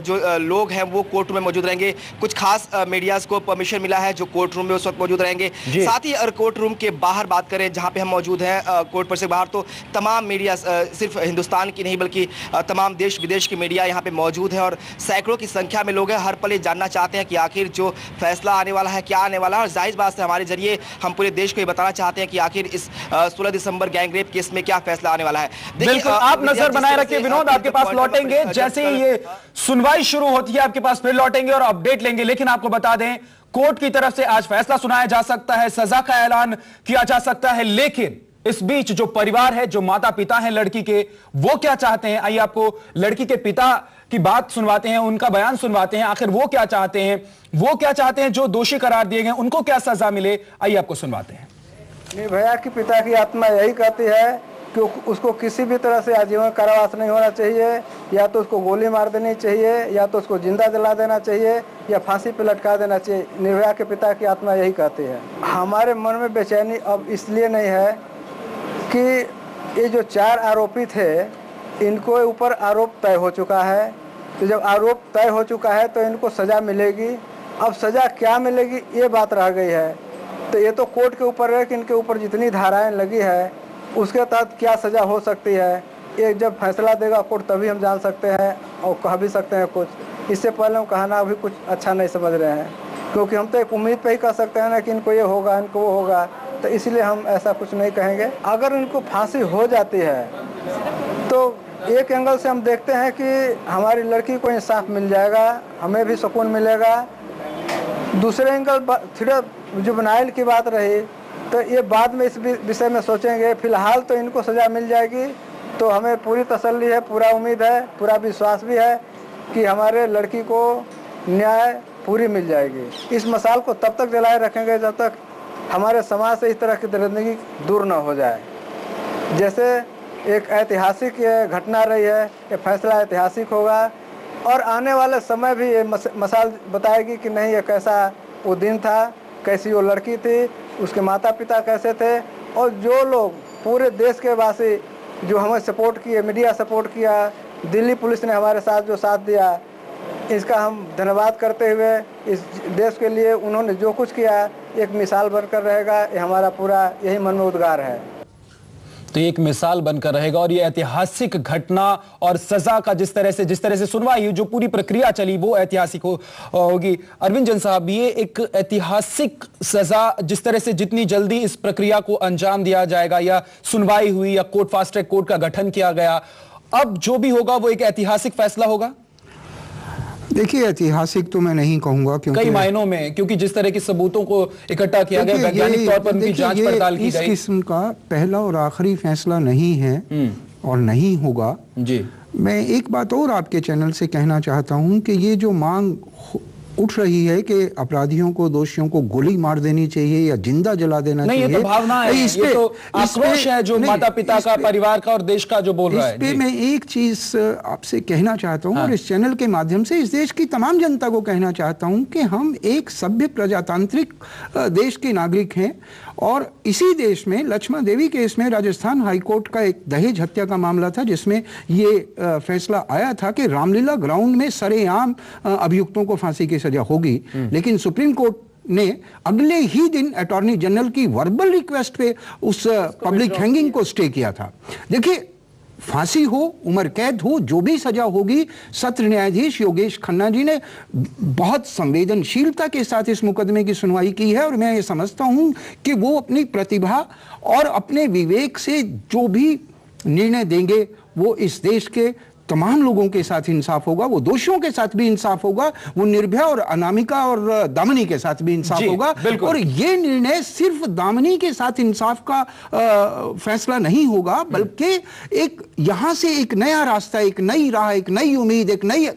E: जो लोग हैं वो कोर्ट रूम में मौजूद रहेंगे। कुछ खास मीडियाज को परमिशन मिला है जो कोर्ट रूम में उस वक्त मौजूद रहेंगे। साथ ही अगर कोर्ट रूम के बाहर बात करें जहां पे हम मौजूद हैं कोर्ट पर से बाहर, तो तमाम मीडिया, सिर्फ हिंदुस्तान की नहीं बल्कि तमाम देश विदेश की मीडिया यहाँ पे मौजूद है और सैकड़ों की संख्या में लोग हैं। हर पल ये जानना चाहते हैं कि आखिर जो फैसला आने वाला है क्या आने वाला है, और जाहिर बात है हमारे जरिए हम पूरे देश को ये बताना चाहते हैं कि आखिर इस 16 दिसंबर गैंगरेप केस में क्या फैसला आने वाला है।
B: बिल्कुल, आप नजर बनाए रखिए विनोद, आपके पास लौटेंगे जैसे ही ये सुनवाई शुरू होती है, आपके पास फिर लौटेंगे और अपडेट लेंगे। लेकिन आपको बता दें कोर्ट की तरफ से आज फैसला सुनाया जा सकता है, सजा का ऐलान किया जा सकता है, लेकिन इस बीच जो परिवार है, जो माता पिता हैं लड़की के, वो क्या चाहते हैं, आइए आपको लड़की के पिता की बात सुनवाते हैं, उनका बयान सुनवाते हैं। आखिर वो क्या चाहते हैं, वो क्या चाहते हैं जो दोषी करार दिए गए उनको क्या सजा मिले, आइए आपको सुनवाते हैं।
A: निर्भया के पिता की आत्मा यही कहती है कि उसको किसी भी तरह से आजीवन कारावास नहीं होना चाहिए, या तो उसको गोली मार देनी चाहिए, या तो उसको जिंदा जला देना चाहिए, या फांसी पे लटका देना चाहिए। निर्भया के पिता की आत्मा यही कहती है। हमारे मन में बेचैनी अब इसलिए नहीं है कि ये जो 4 आरोपी थे इनको ऊपर आरोप तय हो चुका है। तो जब आरोप तय हो चुका है तो इनको सज़ा मिलेगी। अब सज़ा क्या मिलेगी ये बात रह गई है। तो ये तो कोर्ट के ऊपर है कि इनके ऊपर जितनी धाराएं लगी है उसके तहत क्या सज़ा हो सकती है। ये जब फैसला देगा कोर्ट तभी हम जान सकते हैं और कह भी सकते हैं कुछ। इससे पहले हम कहना अभी कुछ अच्छा नहीं समझ रहे हैं, क्योंकि हम तो एक उम्मीद पे ही कह सकते हैं ना कि इनको ये होगा, इनको वो होगा, तो इसलिए हम ऐसा कुछ नहीं कहेंगे। अगर इनको फांसी हो जाती है तो एक एंगल से हम देखते हैं कि हमारी लड़की को इंसाफ मिल जाएगा, हमें भी सुकून मिलेगा। दूसरे एंगल सिर्फ जुवेनाइल की बात रही तो ये बाद में इस विषय में सोचेंगे। फिलहाल तो इनको सज़ा मिल जाएगी, तो हमें पूरी तसल्ली है, पूरा उम्मीद है, पूरा विश्वास भी है कि हमारे लड़की को न्याय पूरी मिल जाएगी। इस मसाल को तब तक जलाए रखेंगे जब तक हमारे समाज से इस तरह की दरिंदगी दूर न हो जाए। जैसे एक ऐतिहासिक घटना रही है, ये फैसला ऐतिहासिक होगा और आने वाले समय भी ये मसाल बताएगी कि नहीं, ये कैसा वो दिन था, कैसी वो लड़की थी, उसके माता पिता कैसे थे। और जो लोग पूरे देश के वासी जो हमें सपोर्ट किए, मीडिया सपोर्ट किया, दिल्ली पुलिस ने हमारे साथ जो साथ दिया, इसका हम धन्यवाद करते हुए इस देश के लिए उन्होंने जो कुछ किया एक मिसाल बनकर रहेगा। ये हमारा पूरा यही मन में उद्गार है।
B: तो एक मिसाल बनकर रहेगा और ये ऐतिहासिक घटना और सजा का जिस तरह से सुनवाई जो पूरी प्रक्रिया चली वो ऐतिहासिक होगी। अरविंद जैन साहब, ये एक ऐतिहासिक सजा जिस तरह से जितनी जल्दी इस प्रक्रिया को अंजाम दिया जाएगा या सुनवाई हुई या कोर्ट फास्ट ट्रैक कोर्ट का गठन किया गया, अब जो भी होगा वो एक ऐतिहासिक फैसला होगा।
F: देखिए, ऐतिहासिक तो मैं नहीं कहूंगा क्योंकि
B: कई मायनों में, क्योंकि जिस तरह के सबूतों को इकट्ठा किया गया, वैज्ञानिक तौर पर उनकी जांच पड़ताल की गई,
F: इस किस्म का पहला और आखिरी फैसला नहीं है और नहीं होगा
B: जी।
F: मैं एक बात और आपके चैनल से कहना चाहता हूं कि ये जो मांग उठ रही है कि अपराधियों को, दोषियों को गोली मार देनी चाहिए या जिंदा जला देना चाहिए,
B: ये तो भावना है, ये तो आक्रोश है जो माता पिता का, परिवार का और देश का जो बोल रहा है।
F: इस पे मैं एक चीज आपसे कहना चाहता हूं और इस चैनल के माध्यम से इस देश की तमाम जनता को कहना चाहता हूं कि हम एक सभ्य प्रजातांत्रिक देश के नागरिक हैं और इसी देश में लक्ष्मण देवी केस में राजस्थान हाईकोर्ट का एक दहेज हत्या का मामला था जिसमें ये फैसला आया था कि रामलीला ग्राउंड में सरेआम अभियुक्तों को फांसी की सजा होगी, लेकिन सुप्रीम कोर्ट ने अगले ही दिन अटॉर्नी जनरल की वर्बल रिक्वेस्ट पे उस पब्लिक हैंगिंग को स्टे किया था। देखिए, फांसी हो, उम्र कैद हो, जो भी सजा होगी, सत्र न्यायाधीश योगेश खन्ना जी ने बहुत संवेदनशीलता के साथ इस मुकदमे की सुनवाई की है और मैं ये समझता हूं कि वो अपनी प्रतिभा और अपने विवेक से जो भी निर्णय देंगे वो इस देश के तमाम लोगों के साथ इंसाफ होगा, वो दोषियों के साथ भी इंसाफ होगा, वो निर्भया और अनामिका और दामिनी के साथ भी इंसाफ होगा। और ये निर्णय सिर्फ दामिनी के साथ इंसाफ का फैसला नहीं होगा, बल्कि एक यहां से एक नया रास्ता, एक नई राह, एक नई उम्मीद, एक नई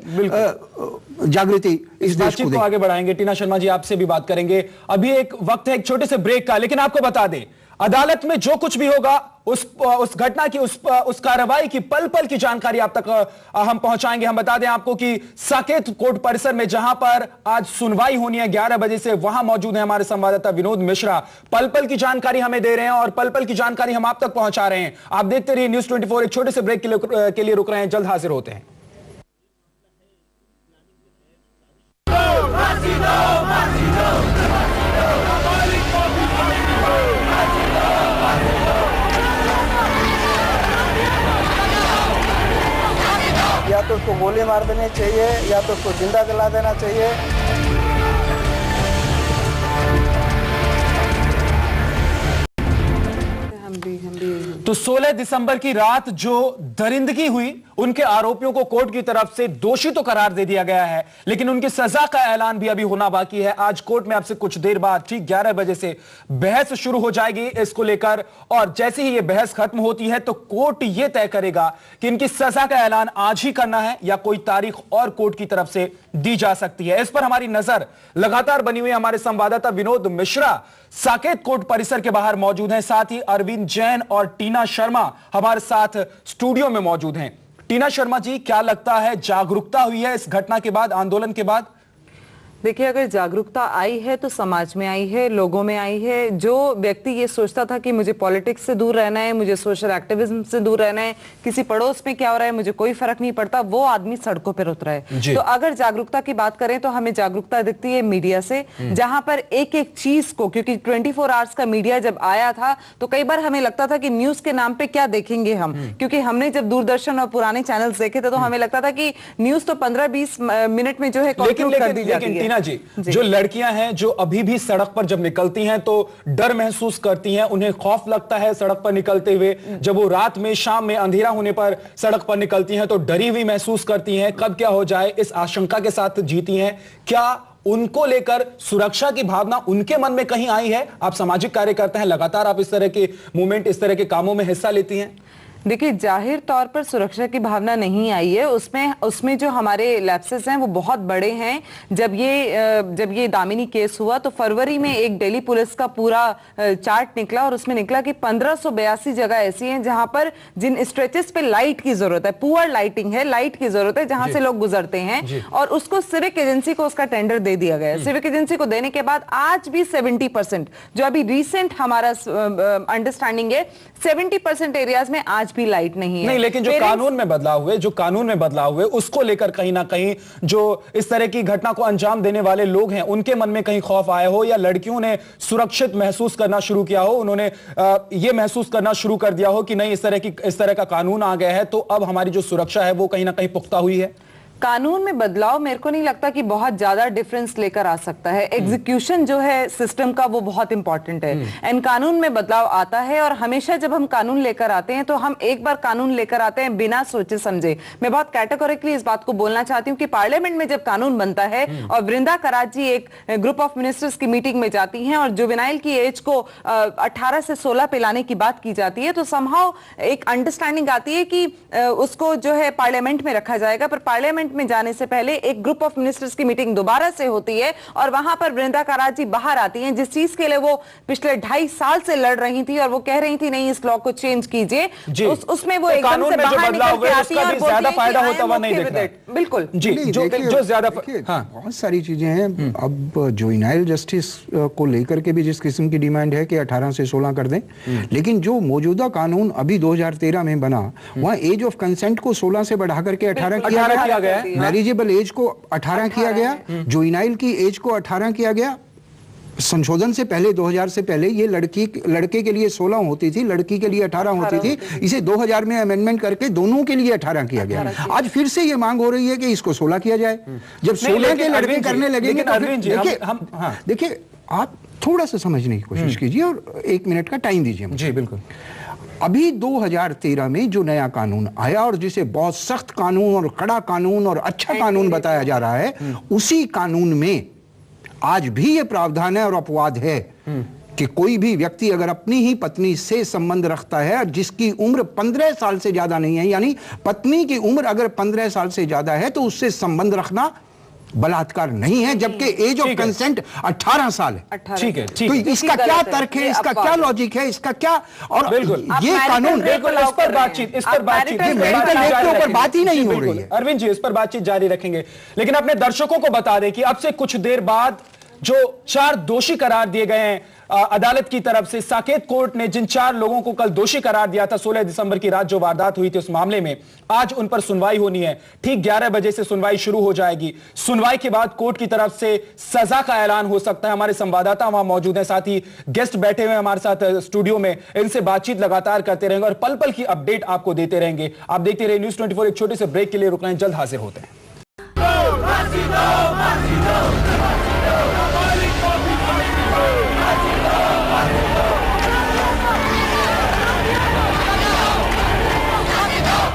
F: जागृति इस देश को
B: आगे बढ़ाएंगे। टीना शर्मा जी, आपसे भी बात करेंगे। अभी एक वक्त है एक छोटे से ब्रेक का, लेकिन आपको बता दें अदालत में जो कुछ भी होगा उस घटना की, उस कार्रवाई की पल पल की जानकारी आप तक हम पहुंचाएंगे। हम बता दें आपको कि साकेत कोर्ट परिसर में जहां पर आज सुनवाई होनी है 11 बजे से, वहां मौजूद है हमारे संवाददाता विनोद मिश्रा। पल पल की जानकारी हमें दे रहे हैं और पल पल की जानकारी हम आप तक पहुंचा रहे हैं। आप देखते रहिए न्यूज़ 24। एक छोटे से ब्रेक के लिए रुक रहे हैं, जल्द हाजिर होते हैं।
A: या तो उसको गोली मार देनी चाहिए या तो उसको जिंदा जला देना चाहिए।
B: तो 16 दिसंबर की रात जो दरिंदगी हुई, उनके आरोपियों को कोर्ट की तरफ से दोषी तो करार दे दिया गया है, लेकिन उनकी सजा का ऐलान भी अभी होना बाकी है। आज कोर्ट में आपसे कुछ देर बाद ठीक 11 बजे से बहस शुरू हो जाएगी इसको लेकर, और जैसे ही यह बहस खत्म होती है तो कोर्ट यह तय करेगा कि इनकी सजा का ऐलान आज ही करना है या कोई तारीख और कोर्ट की तरफ से दी जा सकती है। इस पर हमारी नजर लगातार बनी हुई है। हमारे संवाददाता विनोद मिश्रा साकेत कोर्ट परिसर के बाहर मौजूद हैं, साथ ही अरविंद जैन और टीना शर्मा हमारे साथ स्टूडियो में मौजूद हैं। टीना शर्मा जी, क्या लगता है जागरूकता हुई है इस घटना के बाद, आंदोलन के बाद?
L: देखिए, अगर जागरूकता आई है तो समाज में आई है, लोगों में आई है। जो व्यक्ति ये सोचता था कि मुझे पॉलिटिक्स से दूर रहना है, मुझे सोशल एक्टिविज्म से दूर रहना है, किसी पड़ोस में क्या हो रहा है मुझे कोई फर्क नहीं पड़ता, वो आदमी सड़कों पर उतरा है। तो अगर जागरूकता की बात करें तो हमें जागरूकता दिखती है मीडिया से, जहां पर एक एक चीज को, क्योंकि 24 आवर्स का मीडिया जब आया था तो कई बार हमें लगता था कि न्यूज के नाम पे क्या देखेंगे हम, क्योंकि हमने जब दूरदर्शन और पुराने चैनल देखे थे तो हमें लगता था कि न्यूज तो 15-20 मिनट में जो है कंक्लूड कर दी जाती है।
B: टीना जी, जो लड़कियां हैं जो अभी भी सड़क पर जब निकलती हैं तो डर महसूस करती हैं, उन्हें खौफ लगता है सड़क पर निकलते हुए, जब वो रात में शाम में अंधेरा होने पर सड़क पर निकलती हैं तो डरी हुई महसूस करती हैं, कब क्या हो जाए इस आशंका के साथ जीती हैं। क्या उनको लेकर सुरक्षा की भावना उनके मन में कहीं आई है? आप सामाजिक कार्य करते हैं, लगातार आप इस तरह के मूवमेंट, इस तरह के कामों में हिस्सा लेती हैं।
L: देखिए, जाहिर तौर पर सुरक्षा की भावना नहीं आई है। उसमें जो हमारे लैप्सेस हैं वो बहुत बड़े हैं। जब ये दामिनी केस हुआ तो फरवरी में एक दिल्ली पुलिस का पूरा चार्ट निकला और उसमें निकला कि 1582 जगह ऐसी हैं जहां पर जिन स्ट्रेचेस पे लाइट की जरूरत है, पुअर लाइटिंग है, लाइट की जरूरत है, जहां से लोग गुजरते हैं, और उसको सिविक एजेंसी को उसका टेंडर दे दिया गया। सिविक एजेंसी को देने के बाद आज भी 70%, जो अभी रिसेंट हमारा अंडरस्टैंडिंग है, 70% एरियाज में आज भी लाइट नहीं है।
B: नहीं, लेकिन जो कानून में बदलाव हुए उसको लेकर कहीं ना कहीं जो इस तरह की घटना को अंजाम देने वाले लोग हैं उनके मन में कहीं खौफ आया हो, या लड़कियों ने सुरक्षित महसूस करना शुरू किया हो, उन्होंने ये महसूस करना शुरू कर दिया हो कि नहीं, इस तरह का कानून आ गया है तो अब हमारी जो सुरक्षा है वो कहीं ना कहीं पुख्ता हुई है।
L: कानून में बदलाव मेरे को नहीं लगता कि बहुत ज्यादा डिफरेंस लेकर आ सकता है। एग्जीक्यूशन जो है सिस्टम का वो बहुत इंपॉर्टेंट है, एंड कानून में बदलाव आता है। और हमेशा जब हम कानून लेकर आते हैं तो हम एक बार कानून लेकर आते हैं बिना सोचे समझे। मैं बहुत कैटेगोरिकली इस बात को बोलना चाहती हूँ कि पार्लियामेंट में जब कानून बनता है और वृंदा करात जी एक ग्रुप ऑफ मिनिस्टर्स की मीटिंग में जाती हैं और जुवेनाइल की एज को 18 से 16 पे लाने की बात की जाती है, तो समहाउ एक अंडरस्टैंडिंग आती है कि उसको जो है पार्लियामेंट में रखा जाएगा। पर पार्लियामेंट में जाने से पहले एक ग्रुप ऑफ मिनिस्टर्स की मीटिंग दोबारा से होती है और वहां पर वृंदा करात जी बाहर आती हैं, जिस चीज के लिए वो पिछले 2.5 साल से लड़ रही थी और वो कह रही थी नहीं, इस लॉ को चेंज कीजिए। उसमें वो एकदम से बाहर निकल के आती है और
B: ज्यादा फायदा होता हुआ नहीं दिख रहा।
L: बिल्कुल
B: जी, जो ज्यादा
F: बहुत सारी चीजें हैं। अब जुवेनाइल जस्टिस को लेकर के भी जिस किस्म की डिमांड है कि 18 से 16 कर दें, लेकिन जो मौजूदा कानून अभी 2013 में बना वहां एज ऑफ कंसेंट को 16 से बढ़ा करके 18 किया गया है। मैरिजेबल एज को 18 किया गया, जुवेनाइल की एज को 18 किया गया। संशोधन से पहले 2000 से पहले ये लड़के के लिए 16 होती थी, लड़की के लिए 18 होती थी। इसे 2000 में अमेंडमेंट करके दोनों के लिए 18 किया गया। आज फिर से ये मांग हो रही है कि इसको 16 किया जाए। जब 16 के लड़के करने लगेंगे तो देखिए, आप थोड़ा सा समझने की कोशिश कीजिए और 1 मिनट का टाइम दीजिए मुझे।
B: जी बिल्कुल।
F: अभी 2013 में जो नया कानून आया और जिसे बहुत सख्त कानून और कड़ा कानून और अच्छा कानून बताया जा रहा है, उसी कानून में आज भी ये प्रावधान है और अपवाद है कि कोई भी व्यक्ति अगर अपनी ही पत्नी से संबंध रखता है जिसकी उम्र 15 साल से ज्यादा नहीं है, यानी पत्नी की उम्र अगर 15 साल से ज्यादा है तो उससे संबंध रखना बलात्कार नहीं है, जबकि एज ऑफ कंसेंट 18 साल है।
B: ठीक है,
F: तो इसका क्या तर्क है, इसका क्या लॉजिक है, इसका क्या? और
B: बिल्कुल
F: ये कानून
B: बिल्कुल इस पर बातचीत
F: मेंटल हेल्थ के ऊपर बात ही नहीं हो रही है।
B: अरविंद जी, इस पर बातचीत जारी रखेंगे, लेकिन अपने दर्शकों को बता दें कि अब से कुछ देर बाद जो 4 दोषी करार दिए गए हैं अदालत की तरफ से, साकेत कोर्ट ने जिन 4 लोगों को कल दोषी करार दिया था 16 दिसंबर की रात जो वारदात हुई थी उस मामले में, आज उन पर सुनवाई होनी है। ठीक 11 बजे से सुनवाई शुरू हो जाएगी। सुनवाई के बाद कोर्ट की तरफ से सजा का ऐलान हो सकता है। हमारे संवाददाता वहां मौजूद हैं, साथ ही गेस्ट बैठे हुए हमारे साथ स्टूडियो में, इनसे बातचीत लगातार करते रहेंगे और पल पल की अपडेट आपको देते रहेंगे। आप देखते रहिए न्यूज़ 24। एक छोटे से ब्रेक के लिए रुक रहे हैं, जल्द हाजिर होते हैं।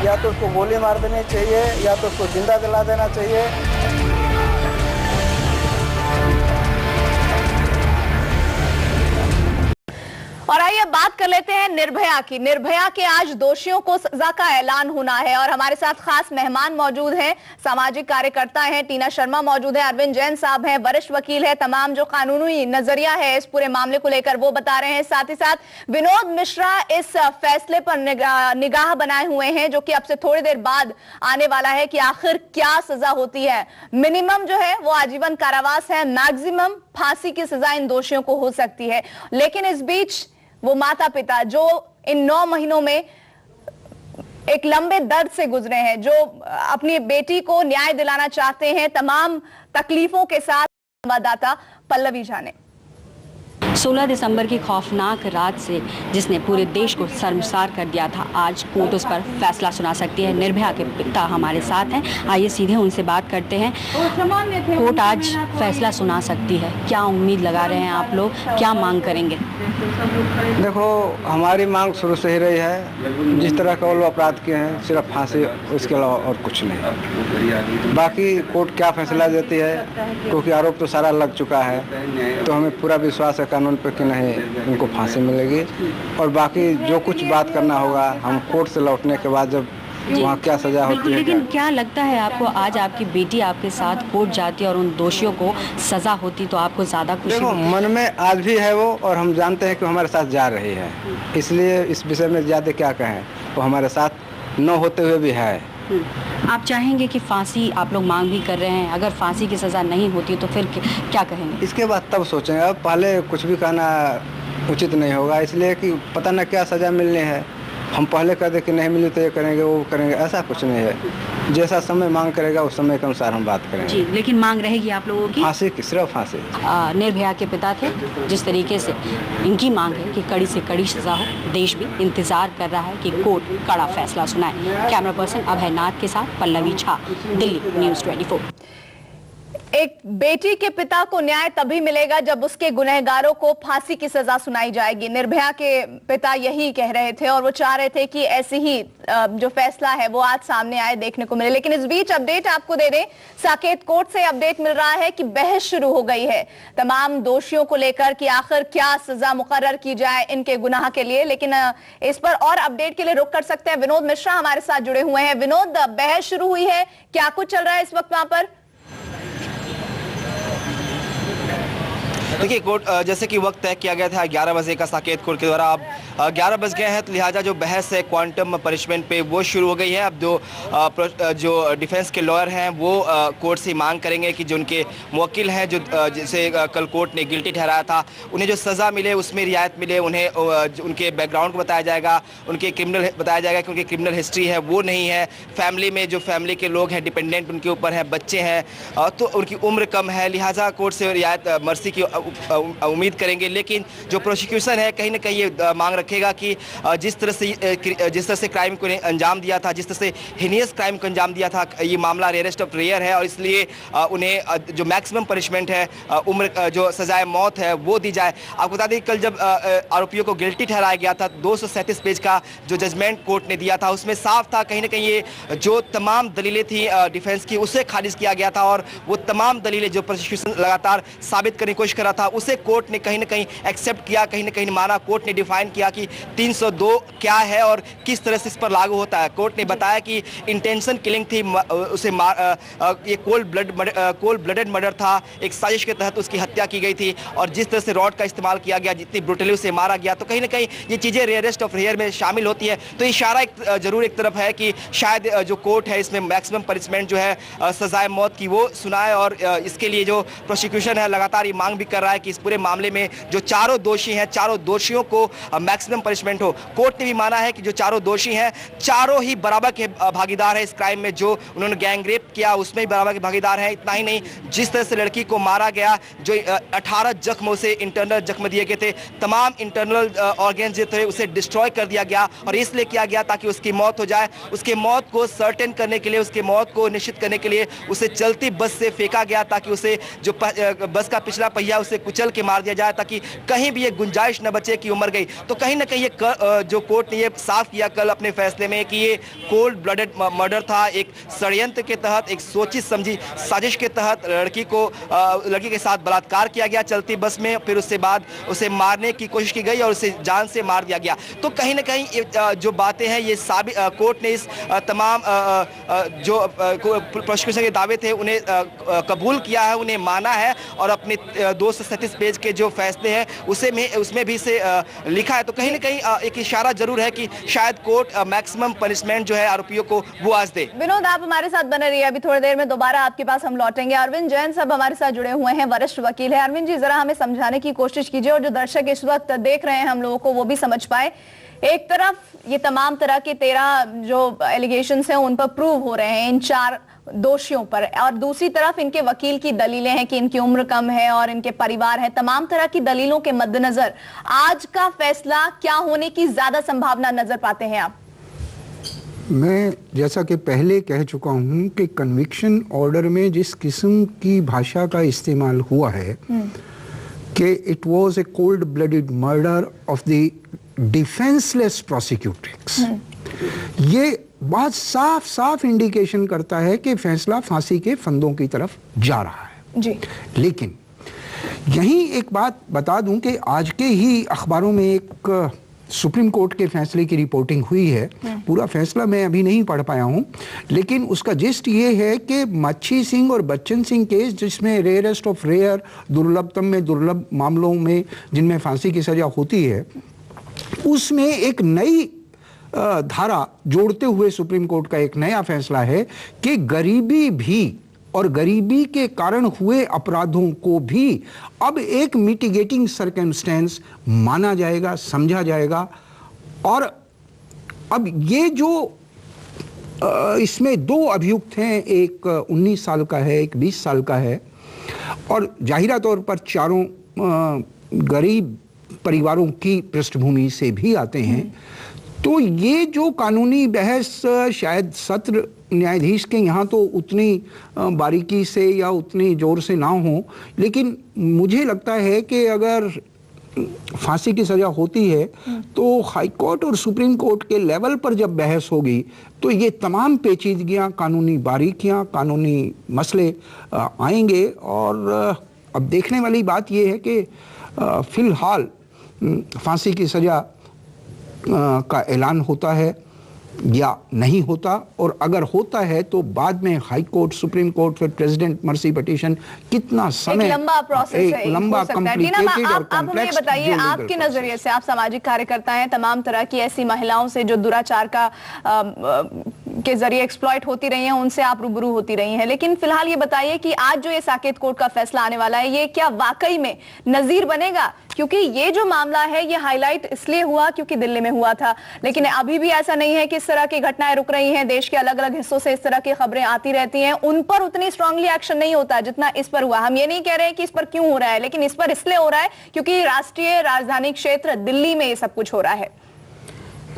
A: या तो उसको गोली मार देनी चाहिए या तो उसको जिंदा जला देना चाहिए।
R: और आइए बात कर लेते हैं निर्भया की। निर्भया के आज दोषियों को सजा का ऐलान होना है और हमारे साथ खास मेहमान मौजूद हैं, सामाजिक कार्यकर्ता हैं, टीना शर्मा मौजूद है, अरविंद जैन साहब हैं, वरिष्ठ वकील है, तमाम जो कानूनी नजरिया है इस पूरे मामले को लेकर वो बता रहे हैं। साथ ही साथ विनोद मिश्रा इस फैसले पर निगाह बनाए हुए हैं जो कि अब से थोड़ी देर बाद आने वाला है कि आखिर क्या सजा होती है। मिनिमम जो है वो आजीवन कारावास है, मैक्सिमम फांसी की सजा इन दोषियों को हो सकती है। लेकिन इस बीच वो माता पिता जो इन 9 महीनों में एक लंबे दर्द से गुजरे हैं, जो अपनी बेटी को न्याय दिलाना चाहते हैं तमाम तकलीफों के साथ, संवाददाता पल्लवी जाने।
S: 16 दिसंबर की खौफनाक रात से जिसने पूरे देश को शर्मसार कर दिया था, आज कोर्ट उस पर फैसला सुना सकती है। निर्भया के पिता हमारे साथ हैं, आइए सीधे उनसे बात करते हैं। कोर्ट आज फैसला सुना सकती है, क्या उम्मीद लगा रहे हैं आप लोग, क्या मांग करेंगे?
A: देखो, हमारी मांग शुरू से ही रही है, जिस तरह का वो लोग अपराध किए हैं सिर्फ फांसी, उसके अलावा और कुछ नहीं। बाकी कोर्ट क्या फैसला देती है, क्योंकि आरोप तो सारा लग चुका है, तो हमें पूरा विश्वास है कानून पर कि नहीं उनको फांसी मिलेगी। और बाकी जो कुछ बात करना होगा हम कोर्ट से लौटने के बाद जब वहाँ क्या सजा होती है।
S: लेकिन क्या लगता है आपको, आज आपकी बेटी आपके साथ कोर्ट जाती और उन दोषियों को सजा होती तो आपको ज्यादा खुशी?
A: देखो, मन में आज भी है वो, और हम जानते हैं कि हमारे साथ जा रही है, इसलिए इस विषय में ज्यादा क्या कहें, वो हमारे साथ न होते हुए भी है।
S: आप चाहेंगे कि फांसी, आप लोग मांग भी कर रहे हैं, अगर फांसी की सजा नहीं होती तो फिर क्या कहेंगे?
A: इसके बाद तब सोचेंगे, अब पहले कुछ भी कहना उचित नहीं होगा, इसलिए कि पता न क्या सजा मिलनी है। हम पहले कह दे कि नहीं मिली तो ये करेंगे वो करेंगे, ऐसा कुछ नहीं है। जैसा समय मांग करेगा उस समय के अनुसार हम बात करेंगे।
S: जी, लेकिन मांग रहेगी आप लोगों की?
A: फांसी की, सिर्फ फांसी।
S: निर्भया के पिता थे, जिस तरीके से इनकी मांग है कि कड़ी से कड़ी सजा हो, देश भी इंतजार कर रहा है कि कोर्ट कड़ा फैसला सुनाए। कैमरा पर्सन अभय नाथ के साथ पल्लवी झा, दिल्ली न्यूज़ 24।
R: एक बेटी के पिता को न्याय तभी मिलेगा जब उसके गुनहगारों को फांसी की सजा सुनाई जाएगी। निर्भया के पिता यही कह रहे थे और वो चाह रहे थे कि ऐसी ही जो फैसला है वो आज सामने आए, देखने को मिले। लेकिन इस बीच अपडेट आपको दे दें, साकेत कोर्ट से अपडेट मिल रहा है कि बहस शुरू हो गई है तमाम दोषियों को लेकर कि आखिर क्या सजा मुकर्रर की जाए इनके गुनाह के लिए। लेकिन इस पर और अपडेट के लिए रुक कर सकते हैं, विनोद मिश्रा हमारे साथ जुड़े हुए हैं। विनोद, बहस शुरू हुई है, क्या कुछ चल रहा है इस वक्त वहां पर?
E: देखिए, कोर्ट जैसे कि वक्त तय किया गया था 11 बजे का साकेत कोर्ट के द्वारा, अब 11 बज गए हैं, तो लिहाजा जो बहस है क्वांटम पनिशमेंट पे वो शुरू हो गई है। अब जो डिफेंस के लॉयर हैं वो कोर्ट से मांग करेंगे कि जो उनके मुवक्किल हैं, जो जिसे कल कोर्ट ने गिल्टी ठहराया था, उन्हें जो सज़ा मिले उसमें रियायत मिले। उन्हें उनके बैकग्राउंड को बताया जाएगा, उनके क्रिमिनल बताया जाएगा कि उनकी क्रिमिनल हिस्ट्री है वो नहीं है, फैमिली में जो फैमिली के लोग हैं डिपेंडेंट उनके ऊपर हैं, बच्चे हैं, तो उनकी उम्र कम है, लिहाजा कोर्ट से रियायत मर्सी की उम्मीद करेंगे। लेकिन जो प्रोसिक्यूशन है कहीं ना कहीं ये मांग रखेगा कि जिस तरह से क्राइम को अंजाम दिया था, जिस तरह से हिनियस क्राइम को अंजाम दिया था, ये मामला रेयरेस्ट ऑफ रेयर है और इसलिए उन्हें जो मैक्सिमम पनिशमेंट है, उम्र जो सजाए मौत है वो दी जाए। आपको बता दें, कल जब आरोपियों को गिल्टी ठहराया गया था, 237 पेज का जो जजमेंट कोर्ट ने दिया था उसमें साफ था कहीं ना कहीं ये जो तमाम दलीलें थी डिफेंस की उसे खारिज किया गया था और वो तमाम दलीलें जो प्रोसिक्यूशन लगातार साबित करने की कोशिश कर रहा था उसे कोर्ट ने कहीं ना कहीं एक्सेप्ट किया, कहीं ना कहीं माना। कोर्ट ने डिफाइन किया कि 302 क्या है और किस तरह से इस पर लागू होता है। कोर्ट ने बताया कि इंटेंशन किलिंग थी, उसे ये कोल्ड ब्लडेड मर्डर था, एक साजिश के तहत उसकी हत्या की गई थी और जिस तरह से रॉड का इस्तेमाल किया गया, जितनी ब्रुटली उसे मारा गया, तो कहीं ना कहीं ये चीज़ें रेयरेस्ट ऑफ रेयर में शामिल होती है। तो इशारा जरूर एक तरफ है कि शायद जो कोर्ट है इसमें मैक्सिमम पनिशमेंट जो है सजाए मौत की वो सुनाए और इसके लिए जो प्रोसिक्यूशन है लगातार ये मांग भी कर रहा है कि इस पूरे मामले में जो चारों दोषी हैं, चारों दोषियों को मैक्सिमम पनिशमेंट हो। कोर्ट ने भी माना है कि जो चारों दोषी हैं चारों ही बराबर के भागीदार हैं इस क्राइम में, जो उन्होंने गैंग रेप किया उसमें भी बराबर के भागीदार हैं। इतना ही नहीं, जिस तरह से लड़की को मारा गया, जो 18 जख्म उसे इंटरनल जख्म दिए गए थे, तमाम इंटरनल ऑर्गेन्स जो थे उसे डिस्ट्रॉय कर दिया गया और इसलिए किया गया ताकि उसकी मौत हो जाए। उसकी मौत को सर्टेन करने के लिए, उसकी मौत को निश्चित करने के लिए उसे चलती बस से फेंका गया ताकि उसे जो बस का पिछला पहिया उसे कुचल के मार दिया जाए ताकि कहीं भी ये गुंजाइश न बचे कि उमर गई। तो कहीं ना कहीं ये जो कोर्ट ने ये साफ किया कल अपने फैसले में कि ये कोल्ड ब्लडेड मर्डर था, एक षड्यंत्र के तहत, एक सोची समझी साजिश के तहत लड़की के साथ बलात्कार किया गया चलती बस में, फिर उसके बाद उसे मारने की कोशिश की गई और उसे जान से मार दिया गया। तो कहीं ना कहीं जो बातें हैं ये कोर्ट ने इस तमाम जो प्रोसिक्यूशन के दावे थे उन्हें कबूल किया है, उन्हें माना है और अपने 237 पेज के जो फैसले हैं उसमें भी इसे लिखा है। तो कहीं ना कहीं एक इशारा जरूर है कि शायद कोर्ट मैक्सिमम पनिशमेंट जो है आरोपियों को वो आज दे।
R: विनोद, आप हमारे साथ बने रहिए, अभी थोड़ी देर में दोबारा आपके पास हम लौटेंगे। अरविंद जैन साहब हमारे साथ जुड़े हुए हैं, वरिष्ठ वकील है। अरविंद जी, जरा हमें समझाने की कोशिश कीजिए और जो दर्शक इस वक्त देख रहे हैं हम लोगों को वो भी समझ पाए एक तरफ ये तमाम तरह के 13 जो एलिगेशंस हैं उन पर प्रूव हो रहे हैं इन 4 दोषियों पर, और दूसरी तरफ इनके वकील की दलीलें हैं कि इनकी उम्र कम है और इनके परिवार है। तमाम तरह की दलीलों के मद्देनजर आज का फैसला क्या होने की ज्यादा संभावना नजर पाते हैं आप?
F: मैं जैसा कि पहले कह चुका हूं कि कन्विक्शन ऑर्डर में जिस किस्म की भाषा का इस्तेमाल हुआ है कि it was a cold blooded murder of the defenceless prosecutors, ये बहुत साफ साफ इंडिकेशन करता है कि फैसला फांसी के फंदों की तरफ जा रहा है
R: जी।
F: लेकिन यहीं एक बात बता दूं कि आज के ही अखबारों में एक सुप्रीम कोर्ट के फैसले की रिपोर्टिंग हुई है। पूरा फैसला मैं अभी नहीं पढ़ पाया हूं, लेकिन उसका जिस्ट ये है कि मच्छी सिंह और बच्चन सिंह केस, जिसमें रेयरेस्ट ऑफ रेयर, दुर्लभतम में दुर्लभ मामलों में जिनमें फांसी की सजा होती है, उसमें एक नई धारा जोड़ते हुए सुप्रीम कोर्ट का एक नया फैसला है कि गरीबी भी और गरीबी के कारण हुए अपराधों को भी अब एक मिटिगेटिंग सर्कमस्टेंस माना जाएगा, समझा जाएगा। और अब ये जो इसमें 2 अभियुक्त हैं, एक 19 साल का है, एक 20 साल का है, और जाहिरा तौर पर चारों गरीब परिवारों की पृष्ठभूमि से भी आते हैं। तो ये जो कानूनी बहस शायद सत्र न्यायाधीश के यहाँ तो उतनी बारीकी से या उतनी जोर से ना हो, लेकिन मुझे लगता है कि अगर फांसी की सजा होती है तो हाई कोर्ट और सुप्रीम कोर्ट के लेवल पर जब बहस होगी तो ये तमाम पेचीदगियाँ, कानूनी बारीकियाँ, कानूनी मसले आएंगे। और अब देखने वाली बात ये है कि फिलहाल फांसी की सजा का ऐलान होता है या नहीं होता, और अगर होता है तो बाद में हाई कोर्ट, सुप्रीम कोर्ट, फिर प्रेसिडेंट मर्सी पिटीशन, कितना समय,
R: एक लंबा प्रोसेस है,
F: लंबा कॉम्प्लिकेटेड और
R: आप हमें ये बताइए, आपके नजरिए से, आप सामाजिक कार्यकर्ता हैं, तमाम तरह की ऐसी महिलाओं से जो दुराचार का के जरिए एक्सप्लॉइट होती रही हैं, उनसे आप रूबरू होती रही हैं, लेकिन फिलहाल ये बताइए कि आज जो ये साकेत कोर्ट का फैसला आने वाला है, ये क्या वाकई में नजीर बनेगा? क्योंकि ये जो मामला है ये हाईलाइट इसलिए हुआ क्योंकि दिल्ली में हुआ था, लेकिन अभी भी ऐसा नहीं है कि इस तरह की घटनाएं रुक रही हैं। देश के अलग अलग हिस्सों से इस तरह की खबरें आती रहती हैं, उन पर उतनी स्ट्रांगली एक्शन नहीं होता जितना इस पर हुआ। हम ये नहीं कह रहे हैं कि इस पर क्यों हो रहा है, लेकिन इस पर इसलिए हो रहा है क्योंकि राष्ट्रीय राजधानी क्षेत्र दिल्ली में ये सब कुछ हो रहा है।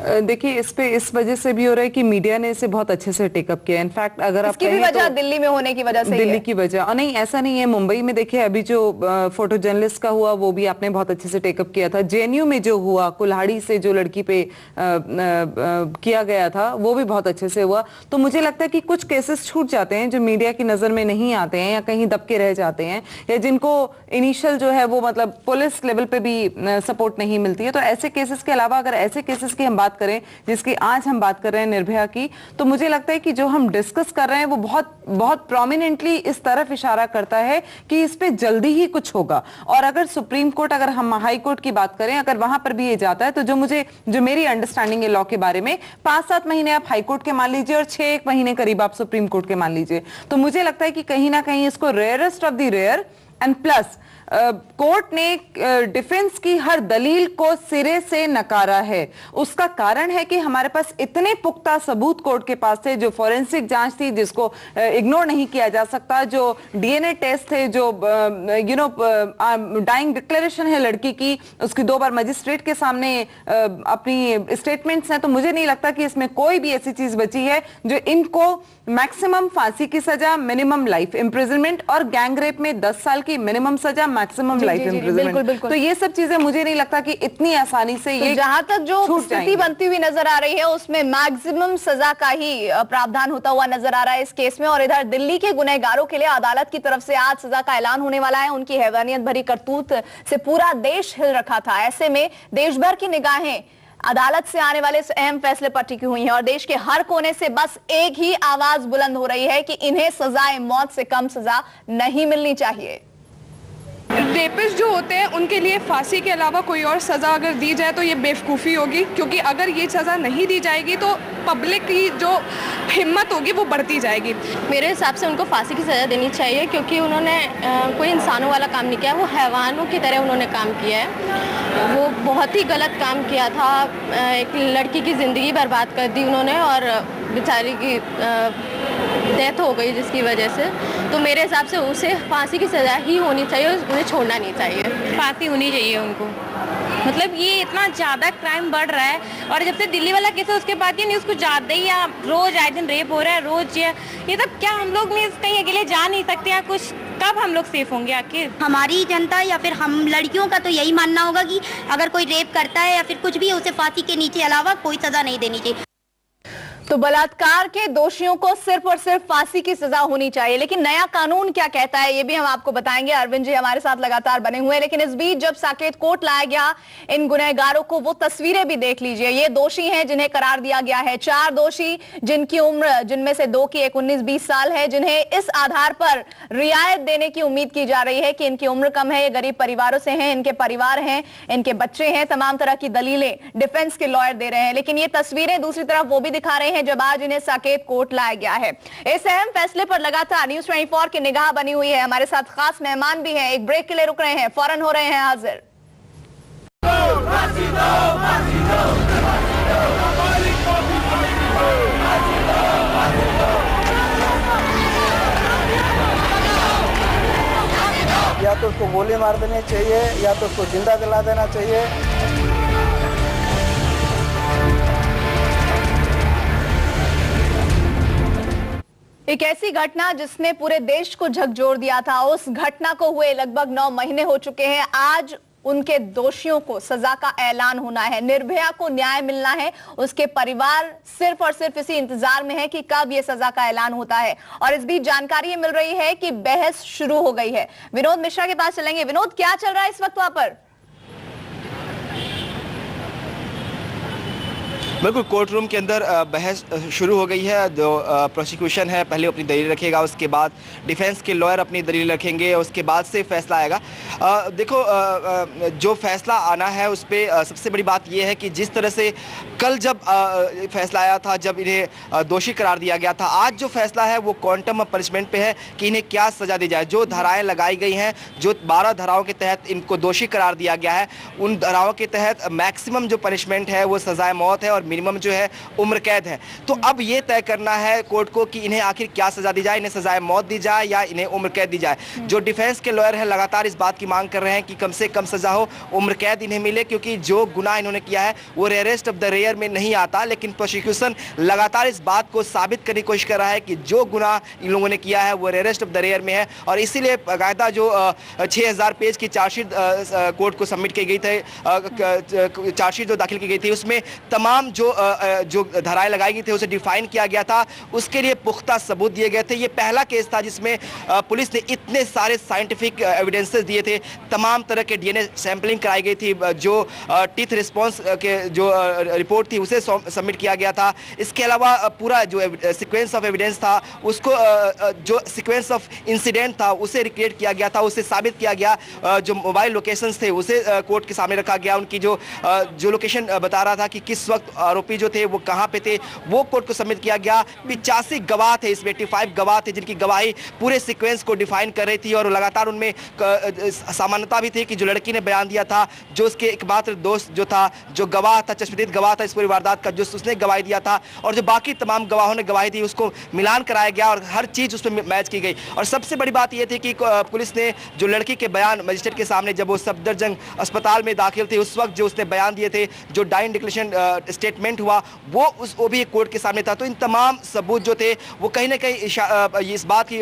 L: देखिए, इस पे इस वजह से भी हो रहा है कि मीडिया ने इसे बहुत अच्छे से टेकअप किया। इनफैक्ट अगर आप
R: इसकी भी वजह दिल्ली में होने की वजह से,
L: दिल्ली की वजह, और नहीं ऐसा नहीं है। मुंबई में देखिए अभी जो फोटो जर्नलिस्ट का हुआ वो भी आपने बहुत अच्छे से टेकअप किया था। जेएनयू में जो हुआ, कुल्हाड़ी से जो लड़की पे किया गया था, वो भी बहुत अच्छे से हुआ। तो मुझे लगता है कि कुछ केसेस छूट जाते हैं जो मीडिया की नजर में नहीं आते हैं या कहीं दबके रह जाते हैं, या जिनको इनिशियल जो है वो मतलब पुलिस लेवल पे भी सपोर्ट नहीं मिलती है। तो ऐसे केसेस के अलावा अगर ऐसे केसेस की हम बात करें जिसकी आज हम बात कर रहे हैं निर्भया की, तो मुझे लगता है कि जो हम डिस्कस कर रहे हैं वो बहुत प्रोमिनेंटली इस तरफ इशारा करता है कि इस पे जल्दी ही कुछ होगा। और अगर सुप्रीम कोर्ट, अगर हम हाई कोर्ट की बात करें, अगर वहां पर भी ये जाता है, तो जो मेरी अंडरस्टैंडिंग है लॉ के बारे में, 5-7 महीने आप हाई कोर्ट के मान लीजिए और 6-1 महीने करीब आप सुप्रीम कोर्ट के मान लीजिए, तो मुझे लगता है कि कहीं ना कहीं इसको rarest of the rare and plus court ने डिफेंस की हर दलील को सिरे से नकारा है। उसका कारण है कि हमारे पास इतने पुख्ता सबूत कोर्ट के पास थे, जो फोरेंसिक जांच थी जिसको इग्नोर नहीं किया जा सकता, जो डीएनए टेस्ट थे, जो डाइंग डिक्लेरेशन है लड़की की, उसकी 2 बार मजिस्ट्रेट के सामने अपनी स्टेटमेंट्स हैं। तो मुझे नहीं लगता कि इसमें कोई भी ऐसी चीज बची है जो इनको मैक्सिमम फांसी की सजा, मिनिमम लाइफ इम्प्रिजनमेंट, और गैंग रेप में 10 साल की मिनिमम सजा, मैक्सिमम लाइफ इम्प्रिजनमेंट। तो ये सब चीजें मुझे नहीं लगता कि इतनी आसानी से ये,
R: जहां तक जो स्थिति बनती हुई नजर आ रही है उसमें मैक्सिमम सजा का ही प्रावधान होता हुआ नजर आ रहा है इस केस में। और इधर दिल्ली के गुनहगारों के लिए अदालत की तरफ से आज सजा का ऐलान होने वाला है। उनकी हैवानियत भरी करतूत से पूरा देश हिल रखा था। ऐसे में देश भर की निगाहें अदालत से आने वाले इस अहम फैसले पर टिकी हुई हैं और देश के हर कोने से बस एक ही आवाज बुलंद हो रही है कि इन्हें सजाए मौत से कम सजा नहीं मिलनी चाहिए।
M: रेपिस्ट जो होते हैं उनके लिए फांसी के अलावा कोई और सज़ा अगर दी जाए तो ये बेवकूफ़ी होगी, क्योंकि अगर ये सज़ा नहीं दी जाएगी तो पब्लिक की जो हिम्मत होगी वो बढ़ती जाएगी।
N: मेरे हिसाब से उनको फांसी की सज़ा देनी चाहिए, क्योंकि उन्होंने कोई इंसानों वाला काम नहीं किया, वो हैवानों की तरह उन्होंने काम किया है। वो बहुत ही गलत काम किया था, एक लड़की की ज़िंदगी बर्बाद कर दी उन्होंने और बेचारी की डेथ हो गई जिसकी वजह से। तो मेरे हिसाब से उसे फांसी की सज़ा ही होनी चाहिए, उन्हें छोड़ना नहीं चाहिए।
T: फांसी होनी चाहिए उनको। मतलब ये इतना ज़्यादा क्राइम बढ़ रहा है, और जब से दिल्ली वाला केस है उसके बाद ये न्यूज़ कुछ ज़्यादा ही, या रोज़ आए दिन रेप हो रहा है, रोज़ ये तब क्या हम लोग में कहीं अकेले जा नहीं सकते या कुछ, कब हम लोग सेफ होंगे आखिर?
U: हमारी जनता या फिर हम लड़कियों का तो यही मानना होगा कि अगर कोई रेप करता है या फिर कुछ भी, उसे फांसी के नीचे अलावा कोई सज़ा नहीं देनी चाहिए।
R: तो बलात्कार के दोषियों को सिर्फ और सिर्फ फांसी की सजा होनी चाहिए, लेकिन नया कानून क्या कहता है ये भी हम आपको बताएंगे। अरविंद जी हमारे साथ लगातार बने हुए हैं, लेकिन इस बीच जब साकेत कोर्ट लाया गया इन गुनहगारों को, वो तस्वीरें भी देख लीजिए। ये दोषी हैं जिन्हें करार दिया गया है 4 दोषी, जिनकी उम्र, जिनमें से 2 की एक 19-20 साल है, जिन्हें इस आधार पर रियायत देने की उम्मीद की जा रही है कि इनकी उम्र कम है, ये गरीब परिवारों से हैं, इनके परिवार हैं, इनके बच्चे हैं। तमाम तरह की दलीलें डिफेंस के लॉयर दे रहे हैं, लेकिन ये तस्वीरें दूसरी तरफ वो भी दिखा रहे हैं जब आज इन्हें साकेत कोर्ट लाया गया है। इस अहम फैसले पर लगातार न्यूज़ 24 की निगाह बनी हुई है। हमारे साथ खास मेहमान भी हैं, एक ब्रेक के लिए रुक रहे हैं, फौरन हो रहे हैं हाजिर।
A: या तो उसको गोली मार देनी चाहिए या तो उसको जिंदा जला देना चाहिए।
R: एक ऐसी घटना जिसने पूरे देश को झकझोर दिया था, उस घटना को हुए लगभग 9 महीने हो चुके हैं। आज उनके दोषियों को सजा का ऐलान होना है, निर्भया को न्याय मिलना है। उसके परिवार सिर्फ और सिर्फ इसी इंतजार में है कि कब यह सजा का ऐलान होता है। और इस बीच जानकारी ये मिल रही है कि बहस शुरू हो गई है। विनोद मिश्रा के पास चलेंगे। विनोद, क्या चल रहा है इस वक्त वहां पर?
E: बिल्कुल, कोर्ट रूम के अंदर बहस शुरू हो गई है। जो प्रोसिक्यूशन है पहले अपनी दलील रखेगा, उसके बाद डिफेंस के लॉयर अपनी दलील रखेंगे, उसके बाद से फैसला आएगा। देखो, जो फैसला आना है उस पर सबसे बड़ी बात यह है कि जिस तरह से कल जब फैसला आया था, जब इन्हें दोषी करार दिया गया था, आज जो फैसला है वो क्वांटम ऑफ पनिशमेंट पे है कि इन्हें क्या सज़ा दी जाए। जो धाराएँ लगाई गई हैं, जो 12 धाराओं के तहत इनको दोषी करार दिया गया है, उन धाराओं के तहत मैक्सिमम जो पनिशमेंट है वो सजाए मौत है और मिनिमम जो है उम्र कैद है। तो अब ये तय करना है कोर्ट को कि इन्हें आखिर क्या सजा दी जाए, इन्हें सजाए मौत दी जाए या इन्हें उम्र कैद दी जाए। जो डिफेंस के लॉयर हैं लगातार इस बात की मांग कर रहे हैं कि कम से कम सजा हो, उम्र कैद इन्हें मिले, क्योंकि जो गुनाह इन्होंने किया है वो रेयरेस्ट ऑफ द रेयर में नहीं आता। लेकिन प्रोसिक्यूशन लगातार इस बात को साबित करने की कोशिश कर रहा है कि जो गुनाह इन लोगों ने किया है वो रेयरेस्ट ऑफ द रेयर में है। और इसीलिए बाकायदा जो 6000 पेज की चार्जशीट कोर्ट को सबमिट की गई थी, चार्जशीट जो दाखिल की गई थी, उसमें तमाम जो धाराएं लगाई गई थी उसे डिफाइन किया गया था, उसके लिए पुख्ता सबूत दिए गए थे। ये पहला केस था जिसमें पुलिस ने इतने सारे साइंटिफिक एविडेंसेस दिए थे, तमाम तरह के डीएनए सैंपलिंग कराई गई थी, जो टीथ रिस्पॉन्स के जो रिपोर्ट थी उसे सबमिट किया गया था। इसके अलावा पूरा जो सीक्वेंस ऑफ एविडेंस था, उसको जो सीक्वेंस ऑफ इंसिडेंट था उसे रिक्रिएट किया गया था, उसे साबित किया गया। जो मोबाइल लोकेशंस थे उसे कोर्ट के सामने रखा गया, उनकी जो लोकेशन बता रहा था कि किस वक्त आरोपी जो थे वो कहां पे थे, वो कोर्ट को सबमिट किया गया। 85 गवाह थे, इसमें 85 गवाह थे जिनकी गवाही पूरे सीक्वेंस को डिफाइन कर रही थी। और लगातार उनमें सामान्यता भी थी कि जो लड़की ने बयान दिया था, जो उसके एकमात्र दोस्त जो था, जो गवाह था, चश्मदीद गवाह था इस पूरी वारदात का, जो उसने गवाही दिया था, और जो बाकी तमाम गवाहों ने गवाही दी, उसको मिलान कराया गया और हर चीज़ उसमें मैच की गई। और सबसे बड़ी बात यह थी कि पुलिस ने जो लड़की के बयान मजिस्ट्रेट के सामने, जब वो सफदरजंग अस्पताल में दाखिल थी, उस वक्त जो उसने बयान दिए थे, जो डाइन डिक्लेरेशन स्टेटमेंट हुआ, वो भी कोर्ट के सामने था। तो इन तमाम सबूत जो थे वो कहीं ना कहीं इस बात की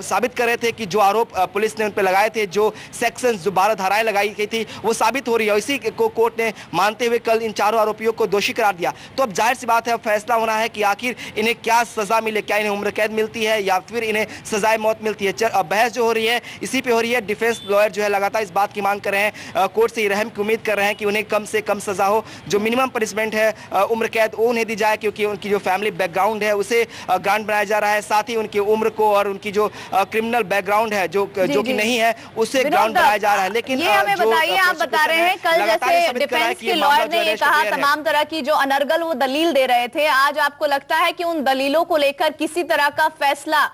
E: साबित कर रहे थे कि जो आरोप पुलिस ने उन पर लगाए थे, जो सेक्शन, जो 12 धाराएं लगाई गई थी, वो साबित हो रही है। इसी को कोर्ट ने मानते हुए कल इन चारों आरोपियों को दोषी करार दिया। तो अब जाहिर सी बात है, अब फैसला होना है कि आखिर इन्हें क्या सजा मिले, क्या इन्हें उम्र कैद मिलती है या फिर इन्हें सजाए मौत मिलती है। अब बहस जो हो रही है इसी पे हो रही है। डिफेंस लॉयर जो है लगातार इस बात की मांग कर रहे हैं, कोर्ट से रहम की उम्मीद कर रहे हैं कि उन्हें कम से कम सजा हो। जो मिनिमम पनिशमेंट है उम्र कैद वो उन्हें दी जाए, क्योंकि उनकी जो फैमिली बैकग्राउंड है उसे ग्रांट बनाया जा रहा है। साथ ही उनकी उम्र को और उनकी जो क्रिमिनल बैकग्राउंड है जो कि नहीं है उसे ग्राउंड बनाया जा रहा है। लेकिन
R: ये हमें बताइए, आप बता रहे हैं कल जैसे डिफेंस के लॉयर ने ये कहा तमाम तरह की जो अनर्गल वो दलील दे रहे थे, आज आपको लगता है कि उन दलीलों को लेकर किसी तरह का फैसला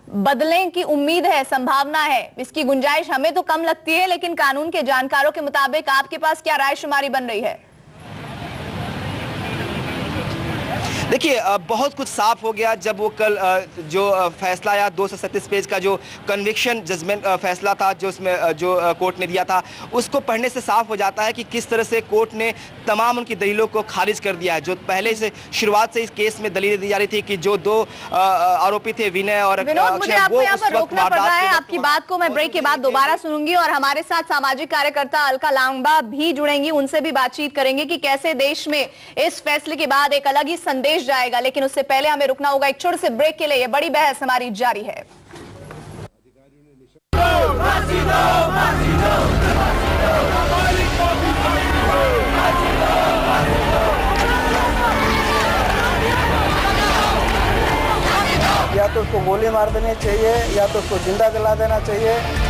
R: बदलने की उम्मीद है, संभावना है? इसकी गुंजाइश हमें तो कम लगती है, लेकिन कानून के जानकारों के मुताबिक आपके पास क्या राय शुमारी बन रही है?
E: देखिए, बहुत कुछ साफ हो गया जब वो कल जो फैसला आया 237 पेज का जो कन्विक्शन जजमेंट फैसला था जो उसमें जो कोर्ट ने दिया था, उसको पढ़ने से साफ हो जाता है कि किस तरह से कोर्ट ने तमाम उनकी दलीलों को खारिज कर दिया है। जो पहले से शुरुआत से इस केस में दलीलें दी जा रही थी कि जो दो आरोपी थे विनय और
R: विनोद, मुझे आपको यहाँ पर रोकना पड़ रहा है। आपकी बात को मैं ब्रेक के बाद दोबारा सुनूंगी और हमारे साथ सामाजिक कार्यकर्ता अलका लांबा भी जुड़ेंगी, उनसे भी बातचीत करेंगे कि कैसे देश में इस फैसले के बाद एक अलग ही संदेश जाएगा। लेकिन उससे पहले हमें रुकना होगा एक छोटे से ब्रेक के लिए। ये बड़ी बहस हमारी जारी है।
A: या तो उसको गोली मार देनी चाहिए या तो उसको जिंदा जला देना चाहिए।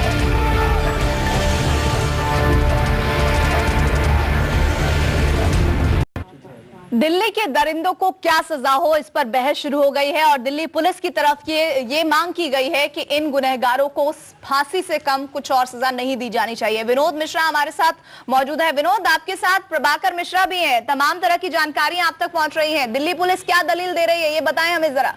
R: दिल्ली के दरिंदों को क्या सजा हो, इस पर बहस शुरू हो गई है और दिल्ली पुलिस की तरफ ये मांग की गई है कि इन गुनहगारों को फांसी से कम कुछ और सजा नहीं दी जानी चाहिए। विनोद मिश्रा हमारे साथ मौजूद है। विनोद, आपके साथ प्रभाकर मिश्रा भी हैं। तमाम तरह की जानकारियां आप तक पहुंच रही हैं। दिल्ली पुलिस क्या दलील दे रही है, ये बताएं हमें जरा।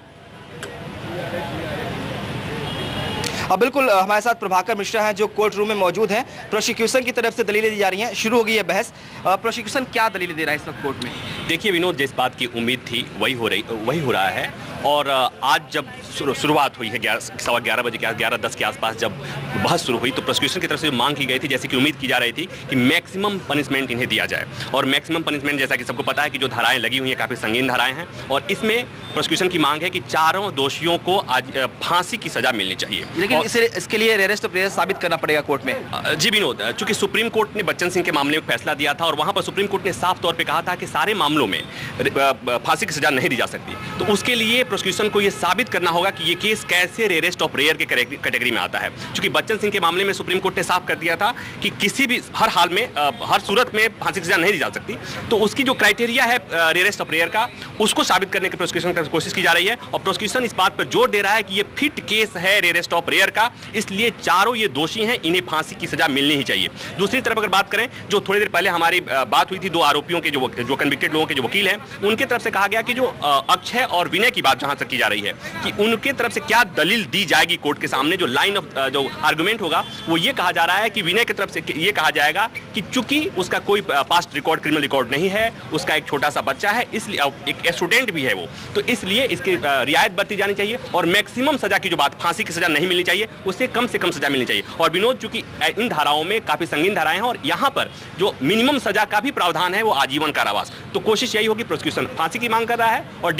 E: बिल्कुल, हमारे साथ प्रभाकर मिश्रा हैं जो कोर्ट रूम में मौजूद हैं। प्रोसिक्यूशन की तरफ से दलीलें दी जा रही हैं। शुरू हो गई है बहस। प्रोसिक्यूशन क्या दलीलें दे रहा है इस वक्त कोर्ट में?
D: देखिए विनोद, जिस बात की उम्मीद थी वही हो रहा है। और आज जब शुरुआत हुई है 11:15 बजे 11:10 के आसपास जब बहस शुरू हुई तो प्रोसिक्यूशन की तरफ से मांग की गई थी, जैसे कि उम्मीद की जा रही थी कि मैक्सिमम पनिशमेंट इन्हें दिया जाए। और मैक्सिमम पनिशमेंट जैसा कि सबको पता है कि जो धाराएं लगी हुई हैं काफ़ी संगीन धाराएं हैं और इसमें प्रोसिक्यूशन की मांग है कि चारों दोषियों को आज फांसी की सजा मिलनी चाहिए।
E: लेकिन इसके लिए रेरेस्ट ऑफ रेयर साबित करना पड़ेगा कोर्ट में।
D: जी विनोद, चूंकि सुप्रीम कोर्ट ने बच्चन सिंह के मामले में फैसला दिया था और वहां पर सुप्रीम कोर्ट ने साफ तौर पर कहा था कि सारे मामलों में फांसी की सजा नहीं दी जा सकती, तो उसके लिए प्रोसिक्यूशन को यह साबित करना होगा कि ये केस कैसे रेरेस्ट ऑफ रेयर के कैटेगरी में आता है। क्योंकि बच्चन सिंह के मामले में सुप्रीम कोर्ट ने साफ कर दिया था कि किसी भी हर हाल में हर सूरत में फांसी की सजा नहीं दी जा सकती, तो उसकी जो क्राइटेरिया है रेरेस्ट ऑफ रेयर का उसको साबित करने की प्रोसिक्यूशन की कोशिश की जा रही है। और प्रोसिक्यूशन इस बात पर जोर दे रहा है कि ये फिट केस है रेरेस्ट ऑफ रेयर का, इसलिए चारों ये दोषी हैं, इन्हें फांसी की सजा मिलनी ही चाहिए। दूसरी तरफ अगर बात करें, जो थोड़ी देर पहले हमारी बात हुई थी दो आरोपियों के जो कन्विक्टेड लोगों के जो वकील हैं, उनके तरफ से कहा गया कि जो अक्षय और विनय की बात जहां तक की जा रही है कि उनके तरफ से क्या दलील दी जाएगी कोर्ट के सामने, जो लाइन ऑफ जो आर्गुमेंट होगा वो ये कहा जा रहा है कि विनय की तरफ से ये कहा जाएगा कि चूंकि उसका कोई पास्ट रिकॉर्ड क्रिमिनल रिकॉर्ड नहीं है, उसका एक छोटा सा बच्चा है, इसलिए एक स्टूडेंट भी है वो, तो इसलिए इसकी रियायत बरती जानी चाहिए और मैक्सिमम सजा की जो बात फांसी की सजा नहीं मिलनी चाहिए, उससे कम सजा मिलनी चाहिए। और विनोद, चूंकि इन धाराओं में काफी संगीन धाराएं हैं और यहां पर जो मिनिमम सजा का भी प्रावधान है वो आजीवन कारावास, तो कोशिश यही होगी, प्रोसिक्यूशन फांसी की मांग कर रहा है और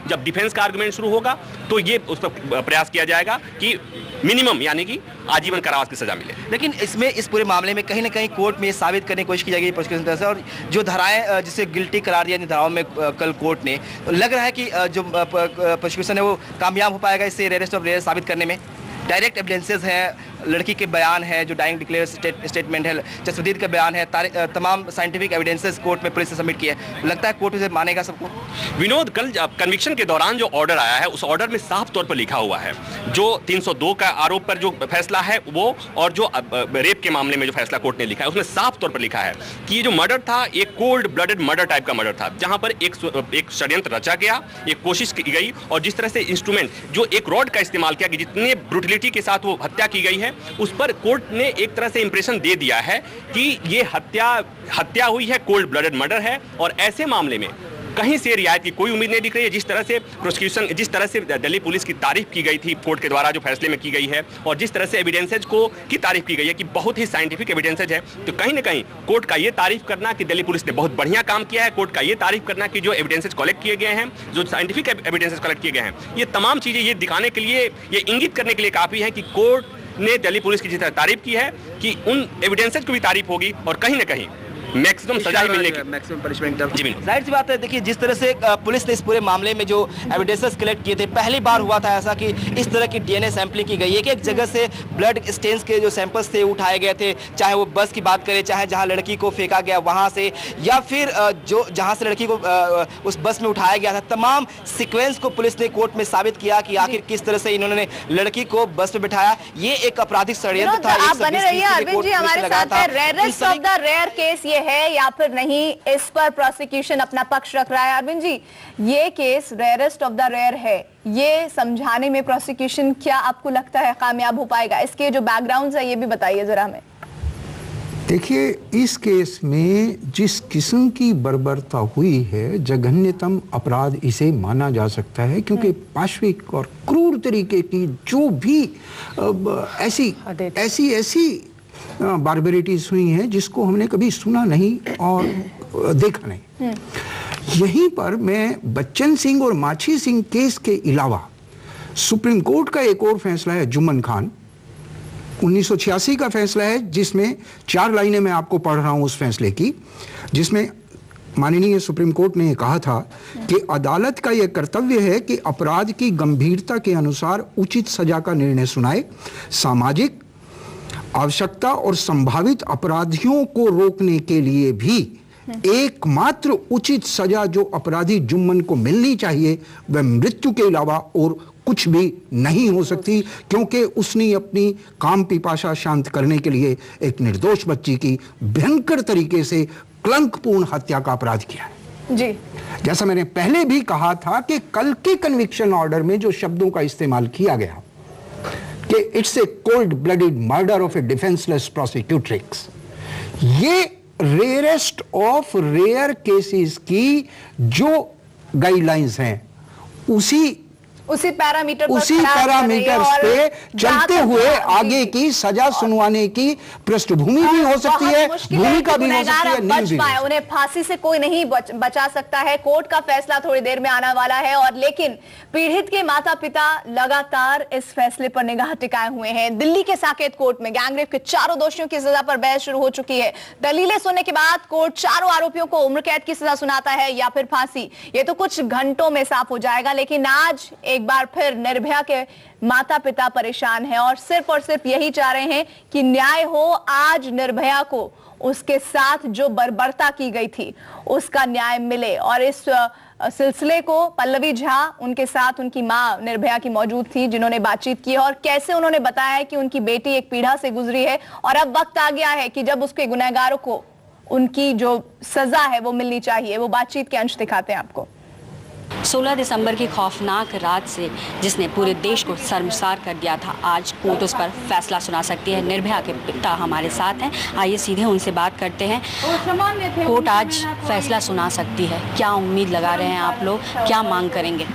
D: जब डिफेंस का आर्गुमेंट शुरू होगा तो ये उस पर प्रयास किया जाएगा कि मिनिमम यानी कि आजीवन कारावास की सजा मिले।
E: लेकिन इसमें इस पूरे मामले में कहीं ना कहीं कोर्ट में ये साबित करने की कोशिश की जाएगी प्रोसिक्यूशन तरफ से, और जो धाराएं जिसे गिल्टी करार दिया इन धाराओं में कल कोर्ट ने, तो लग रहा है कि जो प्रोसिक्यूशन है वो कामयाब हो पाएगा इससे रेरेस्ट ऑफ रेयर साबित करने में। डायरेक्ट एविडेंसेस हैं, लड़की के बयान है, जो डाइंग डिक्लेयर स्टेटमेंट है, जसवदीद का बयान है, तमाम साइंटिफिक एविडेंसेस कोर्ट में पुलिस ने सबमिट किया है। लगता है कोर्ट उसे मानेगा सबको।
D: विनोद, कल कन्विक्शन के दौरान जो ऑर्डर आया है उस ऑर्डर में साफ तौर पर लिखा हुआ है जो 302 का आरोप पर जो फैसला है वो, और जो रेप के मामले में जो फैसला कोर्ट ने लिखा है उसमें साफ तौर पर लिखा है कि ये जो मर्डर था एक कोल्ड ब्लडेड मर्डर टाइप का मर्डर था, जहां पर एक षड्यंत्र रचा गया, एक कोशिश की गई और जिस तरह से इंस्ट्रूमेंट जो एक रॉड का इस्तेमाल किया कि जितने ब्रूटलिटी के साथ वो हत्या की गई है उस पर कोर्ट ने एक तरह से इंप्रेशन दे दिया है कि ये हत्या हुई है, कोल्ड ब्लडेड मर्डर है और ऐसे मामले में कहीं से रियायत की कोई उम्मीद नहीं दिख रही है। जिस तरह से प्रोसिक्यूशन, जिस तरह से दिल्ली पुलिस की तारीफ की गई थी कोर्ट के द्वारा जो फैसले में की गई है और जिस तरह से एविडेंसेज की तारीफ की गई है कि बहुत ही साइंटिफिक एविडेंसेज है, तो कहीं ना कहीं कोर्ट का ये तारीफ करना कि दिल्ली पुलिस ने बहुत बढ़िया काम किया है, कोर्ट का ये तारीफ करना कि जो एविडेंसेज कलेक्ट किए गए हैं, जो साइंटिफिक एविडेंसेज कलेक्ट किए गए हैं, ये तमाम चीजें ये दिखाने के लिए, ये इंगित करने के लिए काफी है कि कोर्ट ने दिल्ली पुलिस की जिस तरह तारीफ की है कि उन एविडेंसेज को भी तारीफ होगी और कहीं ना कहीं मैक्सिमम सजा ही मिलने की,
E: मैक्सिमम पनिशमेंट।
D: जी बिल्कुल।
E: जाहिर सी बात है, देखिए जिस तरह से पुलिस ने इस पूरे मामले में जो एविडेंसेस कलेक्ट किए थे, पहली बार हुआ था ऐसा कि इस तरह की डीएनए सैंपलिंग की गई। एक जगह से ब्लड स्टेन्स के जो सैंपल्स थे उठाए गए थे, चाहे वो बस की बात करें, चाहे जहां लड़की को फेंका गया वहां से, या फिर जो जहां से लड़की को उस बस में उठाया गया था, तमाम सीक्वेंस को पुलिस ने कोर्ट में साबित किया कि आखिर किस तरह से इन्होंने लड़की को बस में बिठाया। ये एक आपराधिक षड्यंत्र था।
R: आप बने रहिए अरविंद जी हमारे साथ है। Rarest of the rare case ये है या फिर नहीं, इस पर प्रोसिक्यूशन अपना पक्ष रख रहा है। अरविंद जी, ये case rarest of the rare है, ये समझाने में प्रोसिक्यूशन क्या आपको लगता है कामयाब हो पाएगा? इसके जो बैकग्राउंड है ये भी बताइए जरा हमें।
F: देखिए, इस केस में जिस किस्म की बर्बरता हुई है, जघन्यतम अपराध इसे माना जा सकता है, क्योंकि पाशविक और क्रूर तरीके की जो भी ऐसी बार्बरिटीज हुई हैं जिसको हमने कभी सुना नहीं और देखा नहीं। यहीं पर मैं बच्चन सिंह और माछी सिंह केस के अलावा सुप्रीम कोर्ट का एक और फैसला है, जुम्मन खान 1986 का फैसला है, जिसमें 4 लाइनें मैं आपको पढ़ रहा हूं उस फैसले की, जिसमें माननीय सुप्रीम कोर्ट ने कहा था कि अदालत का यह कर्तव्य है कि अपराध की गंभीरता के अनुसार उचित सजा का निर्णय सुनाए, सामाजिक आवश्यकता और संभावित अपराधियों को रोकने के लिए भी एकमात्र उचित सजा जो अपराधी जुम्मन को मिलनी चाहिए वह मृत्यु के अलावा और कुछ भी नहीं हो सकती, क्योंकि उसने अपनी काम पिपाशा शांत करने के लिए एक निर्दोष बच्ची की भयंकर तरीके से कलंकपूर्ण हत्या का अपराध किया है।
R: जी,
F: जैसा मैंने पहले भी कहा था कि कल के कन्विक्शन ऑर्डर में जो शब्दों का इस्तेमाल किया गया कि it's a cold blooded murder of a defenceless prosecutrix, ये रेयरेस्ट ऑफ रेयर केसेस की जो गाइडलाइंस हैं उसी पैरामीटर पे चलते हुए आगे की सजा सुनवाने की पृष्ठभूमि भी हो सकती है, भूमिका भी हो सकती है, नहीं भी।
R: उन्हें फांसी से कोई नहीं बचा सकता है। कोर्ट का फैसला थोड़ी देर में आने वाला है, और लेकिन पीड़ित के माता पिता लगातार इस फैसले पर निगाह टिकाए हुए हैं। दिल्ली के साकेत कोर्ट में गैंगरेप के 4 दोषियों की सजा पर बहस शुरू हो चुकी है। दलीलें सुनने के बाद कोर्ट 4 आरोपियों को उम्र कैद की सजा सुनाता है या फिर फांसी, ये तो कुछ घंटों में साफ हो जाएगा। लेकिन आज एक बार फिर निर्भया के माता पिता परेशान हैं और सिर्फ यही चाह रहे हैं कि न्याय हो। आज निर्भया को उसके साथ जो बर्बरता की गई थी उसका न्याय मिले, और इस सिलसिले को पल्लवी झा उनके साथ उनकी मां निर्भया की मौजूद थी, जिन्होंने बातचीत की और कैसे उन्होंने बताया कि उनकी बेटी एक पीड़ा से गुजरी है और अब वक्त आ गया है कि जब उसके गुनहगारों को उनकी जो सजा है वो मिलनी चाहिए। वो बातचीत के अंश दिखाते हैं आपको।
S: 16 दिसंबर की खौफनाक रात से जिसने पूरे देश को शर्मसार कर दिया था, आज कोर्ट उस पर फैसला सुना सकती है। निर्भया के पिता हमारे साथ हैं, आइए सीधे उनसे बात करते हैं। कोर्ट आज फैसला सुना सकती है, क्या उम्मीद लगा रहे हैं आप लोग, क्या मांग करेंगे?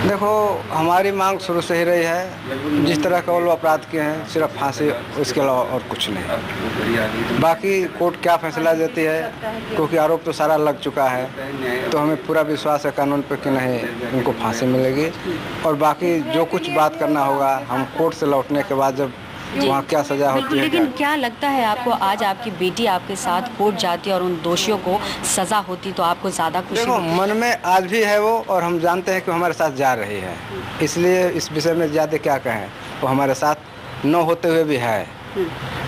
A: देखो, हमारी मांग शुरू से ही रही है, जिस तरह का वो अपराध किए हैं सिर्फ फांसी, इसके अलावा और कुछ नहीं। बाकी कोर्ट क्या फैसला देती है, क्योंकि आरोप तो सारा लग चुका है, तो हमें पूरा विश्वास है कानून पे कि नहीं उनको फांसी मिलेगी। और बाकी जो कुछ बात करना होगा हम कोर्ट से लौटने के बाद जब वहाँ क्या सजा होती है।
S: लेकिन क्या लगता है आपको, आज आपकी बेटी आपके साथ कोर्ट जाती और उन दोषियों को सजा होती तो आपको ज्यादा खुशी?
A: देखो, मन में आज भी है वो, और हम जानते हैं कि हमारे साथ जा रही है, इसलिए इस विषय में ज्यादा क्या कहें, वो हमारे साथ न होते हुए भी है।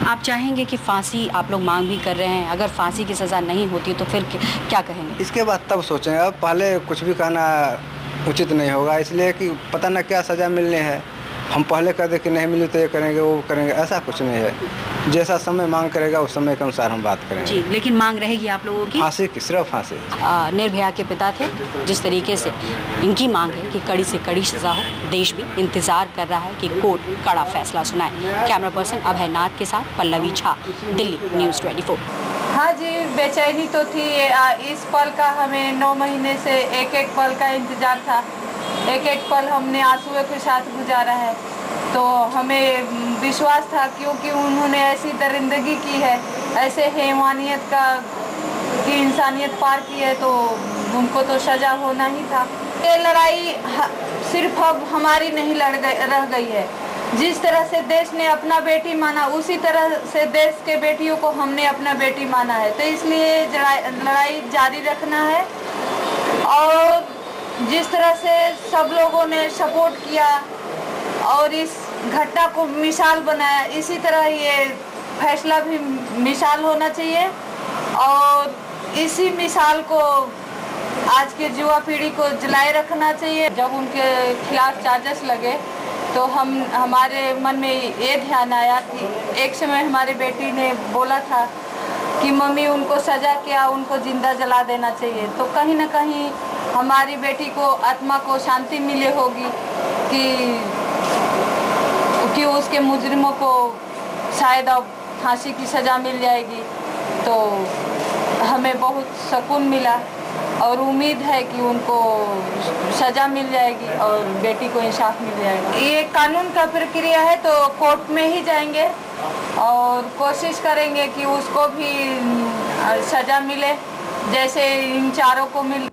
S: आप चाहेंगे कि फांसी आप लोग मांग भी कर रहे हैं, अगर फांसी की सज़ा नहीं होती तो फिर क्या कहेंगे?
A: इसके बाद तब सोचेंगे, अब पहले कुछ भी कहना उचित नहीं होगा, इसलिए कि पता ना क्या सज़ा मिलनी है। हम पहले कह दे कि नहीं मिली तो ये करेंगे वो करेंगे, ऐसा कुछ नहीं है। जैसा समय मांग करेगा उस समय के अनुसार हम बात करेंगे।
S: जी, लेकिन मांग रहेगी आप लोगों की?
A: फांसी की, सिर्फ फांसी।
S: निर्भया के पिता थे, जिस तरीके से इनकी मांग है कि कड़ी से कड़ी सजा हो, देश भी इंतजार कर रहा है कि कोर्ट कड़ा फैसला सुनाए। कैमरा पर्सन अभय नाथ के साथ पल्लवी झा, दिल्ली न्यूज़ 24।
G: हाँ जी, बेचैनी तो थी। इस पल का हमें 9 महीने से एक पल का इंतजार था। एक पल हमने आंसुओं के साथ गुजारा है, तो हमें विश्वास था क्योंकि उन्होंने ऐसी दरिंदगी की है, ऐसे हैवानियत की इंसानियत पार की है, तो उनको तो सजा होना ही था। ये लड़ाई सिर्फ अब हमारी नहीं रह गई है, जिस तरह से देश ने अपना बेटी माना उसी तरह से देश के बेटियों को हमने अपना बेटी माना है, तो इसलिए लड़ाई जारी रखना है। और जिस तरह से सब लोगों ने सपोर्ट किया और इस घटना को मिसाल बनाया, इसी तरह ये फैसला भी मिसाल होना चाहिए और इसी मिसाल को आज के युवा पीढ़ी को जलाए रखना चाहिए। जब उनके खिलाफ चार्जेस लगे तो हमारे मन में ये ध्यान आया कि एक समय हमारे बेटी ने बोला था कि मम्मी उनको सजा क्या, उनको जिंदा जला देना चाहिए। तो कहीं ना कहीं हमारी बेटी को आत्मा को शांति मिले होगी कि उसके मुजरिमों को शायद अब फांसी की सजा मिल जाएगी। तो हमें बहुत सुकून मिला और उम्मीद है कि उनको सजा मिल जाएगी और बेटी को इंसाफ मिल जाएगा। ये कानून का प्रक्रिया है तो कोर्ट में ही जाएंगे और कोशिश करेंगे कि उसको भी सजा मिले जैसे इन चारों को मिल।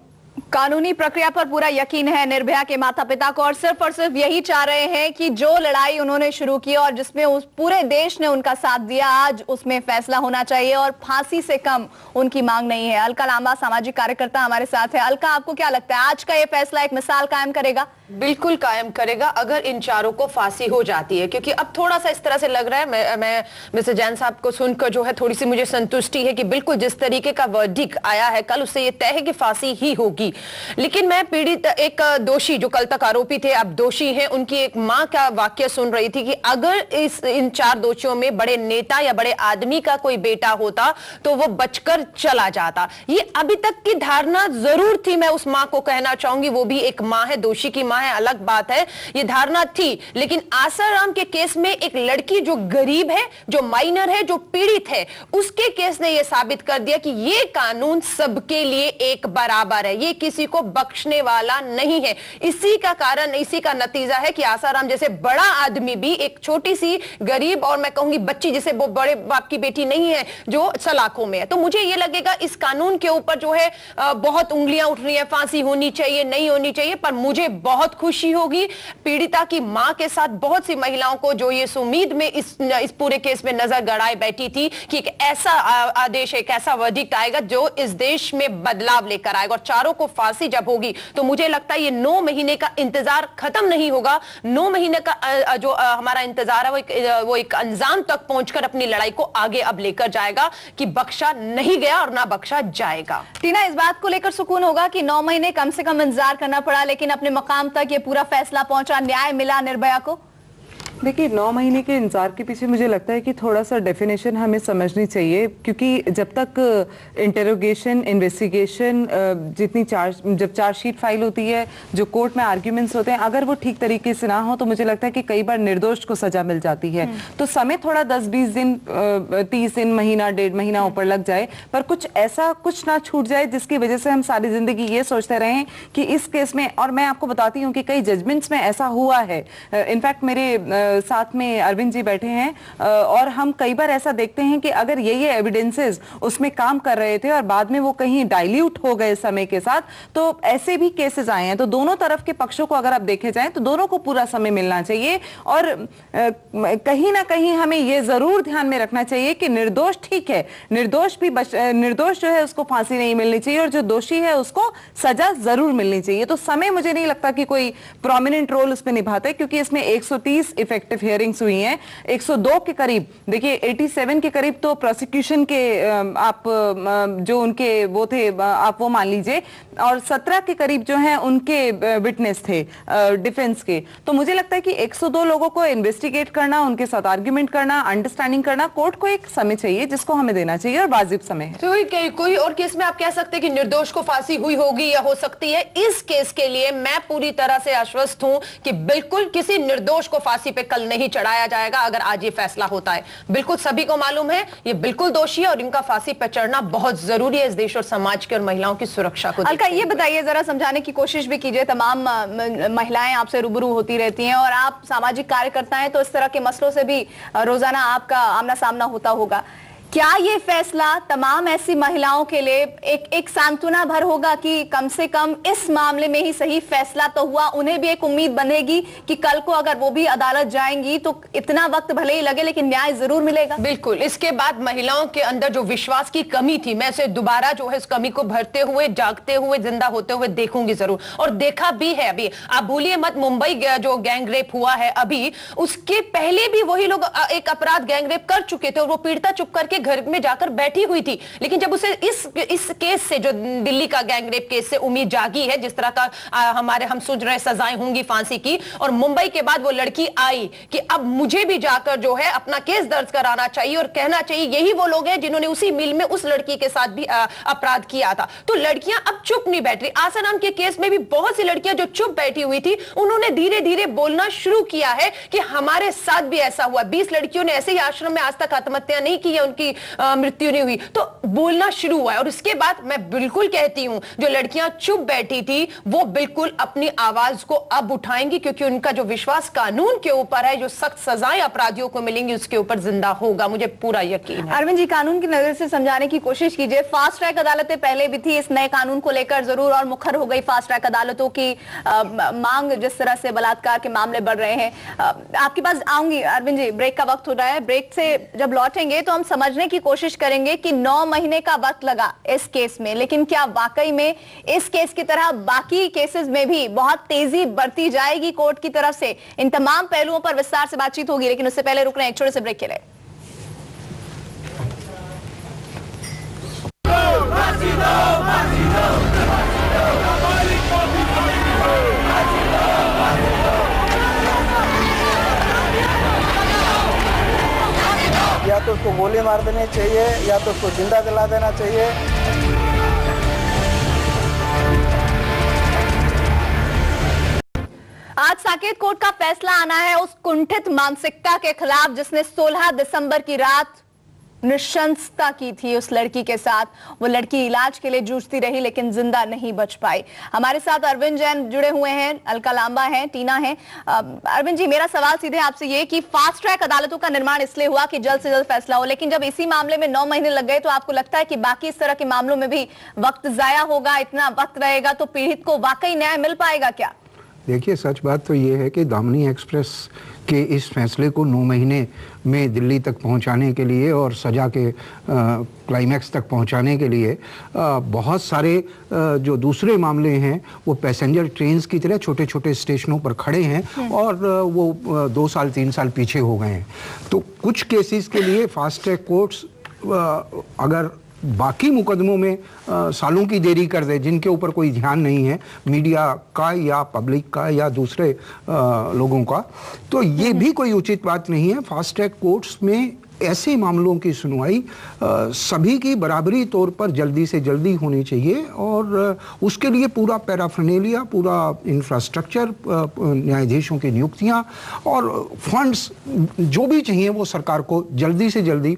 R: कानूनी प्रक्रिया पर पूरा यकीन है निर्भया के माता पिता को और सिर्फ यही चाह रहे हैं कि जो लड़ाई उन्होंने शुरू की और जिसमें उस पूरे देश ने उनका साथ दिया, आज उसमें फैसला होना चाहिए और फांसी से कम उनकी मांग नहीं है। अलका लांबा सामाजिक कार्यकर्ता हमारे साथ है। अलका, आपको क्या लगता है आज का ये फैसला एक मिसाल कायम करेगा?
C: बिल्कुल कायम करेगा अगर इन चारों को फांसी हो जाती है, क्योंकि अब थोड़ा सा इस तरह से लग रहा है, मैं मिस्टर जैन साहब को सुनकर जो है थोड़ी सी मुझे संतुष्टि है कि बिल्कुल जिस तरीके का वर्डिक्ट आया है कल उससे ये तय है कि फांसी ही होगी। लेकिन मैं पीड़ित एक दोषी जो कल तक आरोपी थे अब दोषी हैं, उनकी एक मां का वाक्य सुन रही थी कि अगर इन 4 दोषियों में बड़े नेता या बड़े आदमी का कोई बेटा होता तो वो बचकर चला जाता। ये अभी तक की धारणा जरूर थी, मैं उस मां को कहना चाहूंगी, वो भी एक मां है, दोषी की मां है, अलग बात है, ये धारणा थी। लेकिन आसाराम के केस में एक लड़की जो गरीब है, जो माइनर है, जो पीड़ित है, उसके केस ने यह साबित कर दिया कि ये कानून सबके लिए एक बराबर है, ये किसी को बख्शने वाला नहीं है। इसी का कारण, इसी का नतीजा है कि आसाराम जैसे बड़ा आदमी भी एक छोटी सी गरीब और मैं कहूंगी बच्ची जिसे वो बड़े बाप की बेटी नहीं है जो सलाखों में है। तो मुझे ये लगेगा इस कानून के ऊपर जो है बहुत उंगलियां उठ रही है, फांसी होनी चाहिए, नहीं होनी चाहिए, पर मुझे बहुत खुशी होगी पीड़िता की मां के साथ बहुत सी महिलाओं को जो ये उम्मीद में इस पूरे केस में नजर गड़ाए बैठी थी कि एक ऐसा आदेश, एक ऐसा वर्डिक्ट आएगा जो इस देश में बदलाव लेकर आएगा और चारों को फांसी जब होगी तो मुझे लगता है ये 9 महीने का इंतजार खत्म नहीं होगा। 9 महीने का जो हमारा इंतजार है वो एक अंजाम तक पहुंचकर अपनी लड़ाई को आगे अब लेकर जाएगा कि बख्शा नहीं गया और ना बख्शा जाएगा।
R: टीना, इस बात को लेकर सुकून होगा कि 9 महीने कम से कम इंतजार करना पड़ा लेकिन अपने मकाम तक ये पूरा फैसला पहुंचा, न्याय मिला निर्भया को?
L: देखिए 9 महीने के इंतजार के पीछे मुझे लगता है कि थोड़ा सा डेफिनेशन हमें समझनी चाहिए, क्योंकि जब तक इंटेरोगेशन, इन्वेस्टिगेशन, जब चार्जशीट फाइल होती है, जो कोर्ट में आर्ग्यूमेंट्स होते हैं, अगर वो ठीक तरीके से ना हो तो मुझे लगता है कि कई बार निर्दोष को सजा मिल जाती है। तो समय थोड़ा 10-20 दिन, 30 दिन, महीना, 1.5 महीना ऊपर लग जाए, पर कुछ ऐसा कुछ ना छूट जाए जिसकी वजह से हम सारी जिंदगी ये सोचते रहे कि इस केस में, और मैं आपको बताती हूँ कि कई जजमेंट्स में ऐसा हुआ है। इनफैक्ट मेरे साथ में अरविंद जी बैठे हैं और हम कई बार ऐसा देखते हैं कि अगर ये एविडेंसेस उसमें काम कर रहे थे और बाद में वो कहीं डाइल्यूट हो गए समय के साथ, तो ऐसे भी केसेस आए हैं। तो दोनों तरफ के पक्षों को अगर आप देखे जाएं तो दोनों को पूरा समय मिलना चाहिए और कहीं ना कहीं हमें ये जरूर ध्यान में रखना चाहिए कि निर्दोष ठीक है, निर्दोष जो है उसको फांसी नहीं मिलनी चाहिए और जो दोषी है उसको सजा जरूर मिलनी चाहिए। तो समय मुझे नहीं लगता कि कोई प्रोमिनेंट रोल उसमें निभाता है, क्योंकि इसमें 130 इफेक्टिव हियरिंग्स हुई हैं, 102 के करीब, देखिए 87 के करीब तो प्रोसिक्यूशन के आप जो उनके वो थे आप वो मान लीजिए, और 17 के करीब जो हैं उनके विटनेस थे डिफेंस के। तो मुझे लगता है कि 102 लोगों को इन्वेस्टिगेट करना, उनके साथ आर्ग्यूमेंट करना, अंडरस्टैंडिंग करना, कोर्ट को एक समय चाहिए जिसको हमें देना चाहिए और वाजिब समय है।
C: तो कोई और केस में आप कह सकते हैं कि निर्दोष को फांसी हुई होगी या हो सकती है, इस केस के लिए मैं पूरी तरह से आश्वस्त हूं कि बिल्कुल किसी निर्दोष को फांसी पे कल नहीं चढ़ाया जाएगा अगर आज ये फैसला होता है। बिल्कुल सभी को मालूम है ये बिल्कुल दोषी है और इनका फांसी पे चढ़ना बहुत जरूरी है इस देश और समाज के और महिलाओं की सुरक्षा को।
R: अलका, ये बताइए, जरा समझाने की कोशिश भी कीजिए, तमाम महिलाएं आपसे रूबरू होती रहती हैं और आप सामाजिक कार्यकर्ता हैं तो इस तरह के मसलों से भी रोजाना आपका आमना सामना होता होगा। क्या ये फैसला तमाम ऐसी महिलाओं के लिए एक सांत्वना भर होगा कि कम से कम इस मामले में ही सही फैसला तो हुआ, उन्हें भी एक उम्मीद बनेगी कि कल को अगर वो भी अदालत जाएंगी तो इतना वक्त भले ही लगे लेकिन न्याय जरूर मिलेगा।
C: बिल्कुल, इसके बाद महिलाओं के अंदर जो विश्वास की कमी थी, मैं इसे दोबारा जो है इस कमी को भरते हुए, जागते हुए, जिंदा होते हुए देखूंगी जरूर, और देखा भी है। अभी आप भूलिए मत, मुंबई जो गैंग रेप हुआ है अभी, उसके पहले भी वही लोग एक अपराध गैंग रेप कर चुके थे और वो पीड़िता चुप करके घर में जाकर बैठी हुई थी। लेकिन जब उसे इस केस से, जो दिल्ली का गैंग रेप केस से उम्मीद जागी है, जिस तरह का हम सोच रहे सजाएं होंगी फांसी की, और मुंबई के बाद वो लड़की आई कि अब मुझे भी जाकर जो है अपना केस दर्ज कराना चाहिए और कहना चाहिए यही वो लोग हैं जिन्होंने उसी मिल में उस लड़की के साथ भी अपराध किया था। तो लड़कियां अब चुप नहीं बैठ रही। आसाराम के केस में भी बहुत सी लड़कियां जो चुप बैठी हुई थी, उन्होंने धीरे धीरे बोलना शुरू किया है कि हमारे साथ भी ऐसा हुआ। 20 लड़कियों ने ऐसे ही आश्रम में आज तक आत्महत्या नहीं की है, उनकी मृत्यु नहीं हुई, तो बोलना शुरू हुआ है। और इसके बाद मैं बिल्कुल कहती हूं, जो लड़कियां चुप बैठी थी वो बिल्कुल अपनी आवाज को अब उठाएंगी, क्योंकि उनका जो विश्वास कानून के ऊपर है, जो सख्त सजाएं अपराधियों को मिलेंगी, उसके ऊपर जिंदा होगा, मुझे पूरा यकीन है।
R: अरविंद जी, कानून की नजर से समझाने की कोशिश कीजिए। फास्ट ट्रैक अदालतें पहले भी थी, इस नए कानून को लेकर जरूर और मुखर हो गई फास्ट ट्रैक अदालतों की मांग, जिस तरह से बलात्कार के मामले बढ़ रहे हैं। आपके पास आऊंगी अरविंद जी, ब्रेक का वक्त हो रहा है। ब्रेक से जब लौटेंगे तो हम समझने की कोशिश करेंगे कि 9 महीने का वक्त लगा इस केस में, लेकिन क्या वाकई में इस केस की तरह बाकी केसेस में भी बहुत तेजी बढ़ती जाएगी कोर्ट की तरफ से? इन तमाम पहलुओं पर विस्तार से बातचीत होगी, लेकिन उससे पहले रुक रहे हैं एक छोटे से ब्रेक के लिए।
A: या तो उसको गोली मार देनी चाहिए या तो उसको जिंदा जला देना चाहिए।
R: आज साकेत कोर्ट का फैसला आना है उस कुंठित मानसिकता के खिलाफ जिसने 16 दिसंबर की रात नृशंसता की थी उस लड़की के साथ। वो लड़की इलाज के लिए जूझती रही लेकिन जिंदा नहीं बच पाई। हमारे साथ अरविंद जैन जुड़े हुए हैं, अलका लांबा हैं, टीना हैं। अरविंद जी, मेरा सवाल सीधे आपसे ये कि फास्ट ट्रैक अदालतों का निर्माण इसलिए हुआ कि जल्द से जल्द फैसला हो, लेकिन जब इसी मामले में 9 महीने लग गए तो आपको लगता है कि बाकी इस तरह के मामलों में भी वक्त जाया होगा? इतना वक्त रहेगा तो पीड़ित को वाकई न्याय मिल पाएगा क्या?
F: देखिए, सच बात तो ये है कि दामिनी एक्सप्रेस के इस फैसले को 9 महीने में दिल्ली तक पहुंचाने के लिए और सजा के क्लाइमैक्स तक पहुंचाने के लिए बहुत सारे जो दूसरे मामले हैं वो पैसेंजर ट्रेन्स की तरह छोटे छोटे स्टेशनों पर खड़े हैं और वो 2 साल 3 साल पीछे हो गए हैं। तो कुछ केसेस के लिए फास्ट ट्रैक कोर्ट्स अगर बाकी मुकदमों में सालों की देरी कर दे, जिनके ऊपर कोई ध्यान नहीं है मीडिया का या पब्लिक का या दूसरे लोगों का, तो ये भी कोई उचित बात नहीं है। फास्ट ट्रैक कोर्ट्स में ऐसे मामलों की सुनवाई सभी की बराबरी तौर पर जल्दी से जल्दी होनी चाहिए और उसके लिए पूरा पैराफर्नेलिया, पूरा इंफ्रास्ट्रक्चर, न्यायाधीशों की नियुक्तियां और फंड्स जो भी चाहिए वो सरकार को जल्दी से जल्दी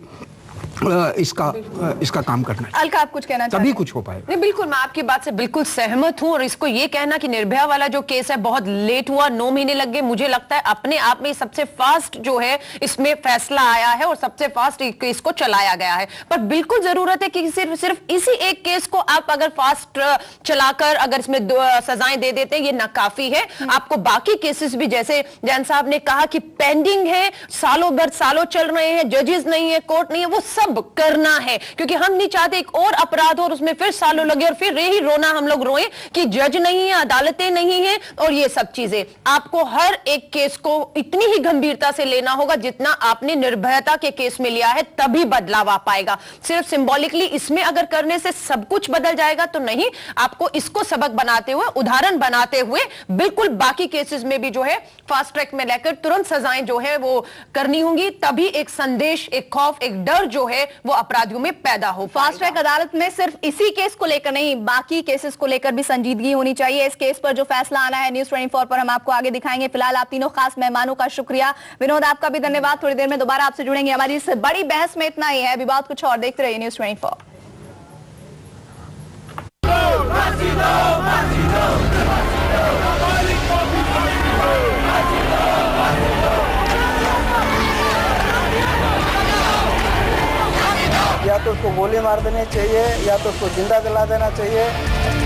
F: इसका काम करना है।
R: अलका, आप कुछ कहना चाहते हैं?
F: तभी कुछ हो पाएगा।
C: नहीं, बिल्कुल, मैं आपकी बात से बिल्कुल सहमत हूं। और इसको ये कहना कि निर्भया वाला जो केस है बहुत लेट हुआ, 9 महीने लग गए, मुझे लगता है अपने आप में सबसे फास्ट जो है इसमें फैसला आया है और सबसे फास्ट केस को चलाया गया है। पर बिल्कुल जरूरत है कि सिर्फ इसी एक केस को आप अगर फास्ट चलाकर अगर इसमें सजाएं दे देते हैं, ये नाकाफी है। आपको बाकी केसेस भी, जैसे जैन साहब ने कहा कि पेंडिंग है, सालों भर सालों चल रहे हैं, जजेस नहीं है, कोर्ट नहीं है, वो सब करना है, क्योंकि हम नहीं चाहते एक और अपराध और उसमें फिर सालों लगे और फिर यही रोना हम लोग रोए कि जज नहीं है, अदालतें नहीं है और ये सब चीजें। आपको हर एक केस को इतनी ही गंभीरता से लेना होगा जितना आपने निर्भयता के केस में लिया है, तभी बदलाव आ पाएगा। सिर्फ सिंबॉलिकली इसमें अगर करने से सब कुछ बदल जाएगा तो नहीं। आपको इसको सबक बनाते हुए, उदाहरण बनाते हुए बिल्कुल बाकी केसेस में भी जो है फास्ट ट्रैक में लेकर तुरंत सजाएं जो है वो करनी होंगी, तभी एक संदेश, एक खौफ, एक डर जो है वो अपराधियों में पैदा हो।
R: फास्ट ट्रैक अदालत में सिर्फ इसी केस को लेकर नहीं, बाकी केसेस को लेकर भी संजीदगी होनी चाहिए। इस केस पर जो फैसला आना है न्यूज़ 24 पर हम आपको आगे दिखाएंगे। फिलहाल आप तीनों खास मेहमानों का शुक्रिया। विनोद, आपका भी धन्यवाद। थोड़ी देर में दोबारा आपसे जुड़ेंगे। हमारी इस बड़ी बहस में इतना ही है, अभी बात कुछ और। देखते रहिए न्यूज़ 24।
A: तो उसको गोली मार देनी चाहिए या तो उसको जिंदा जला देना चाहिए।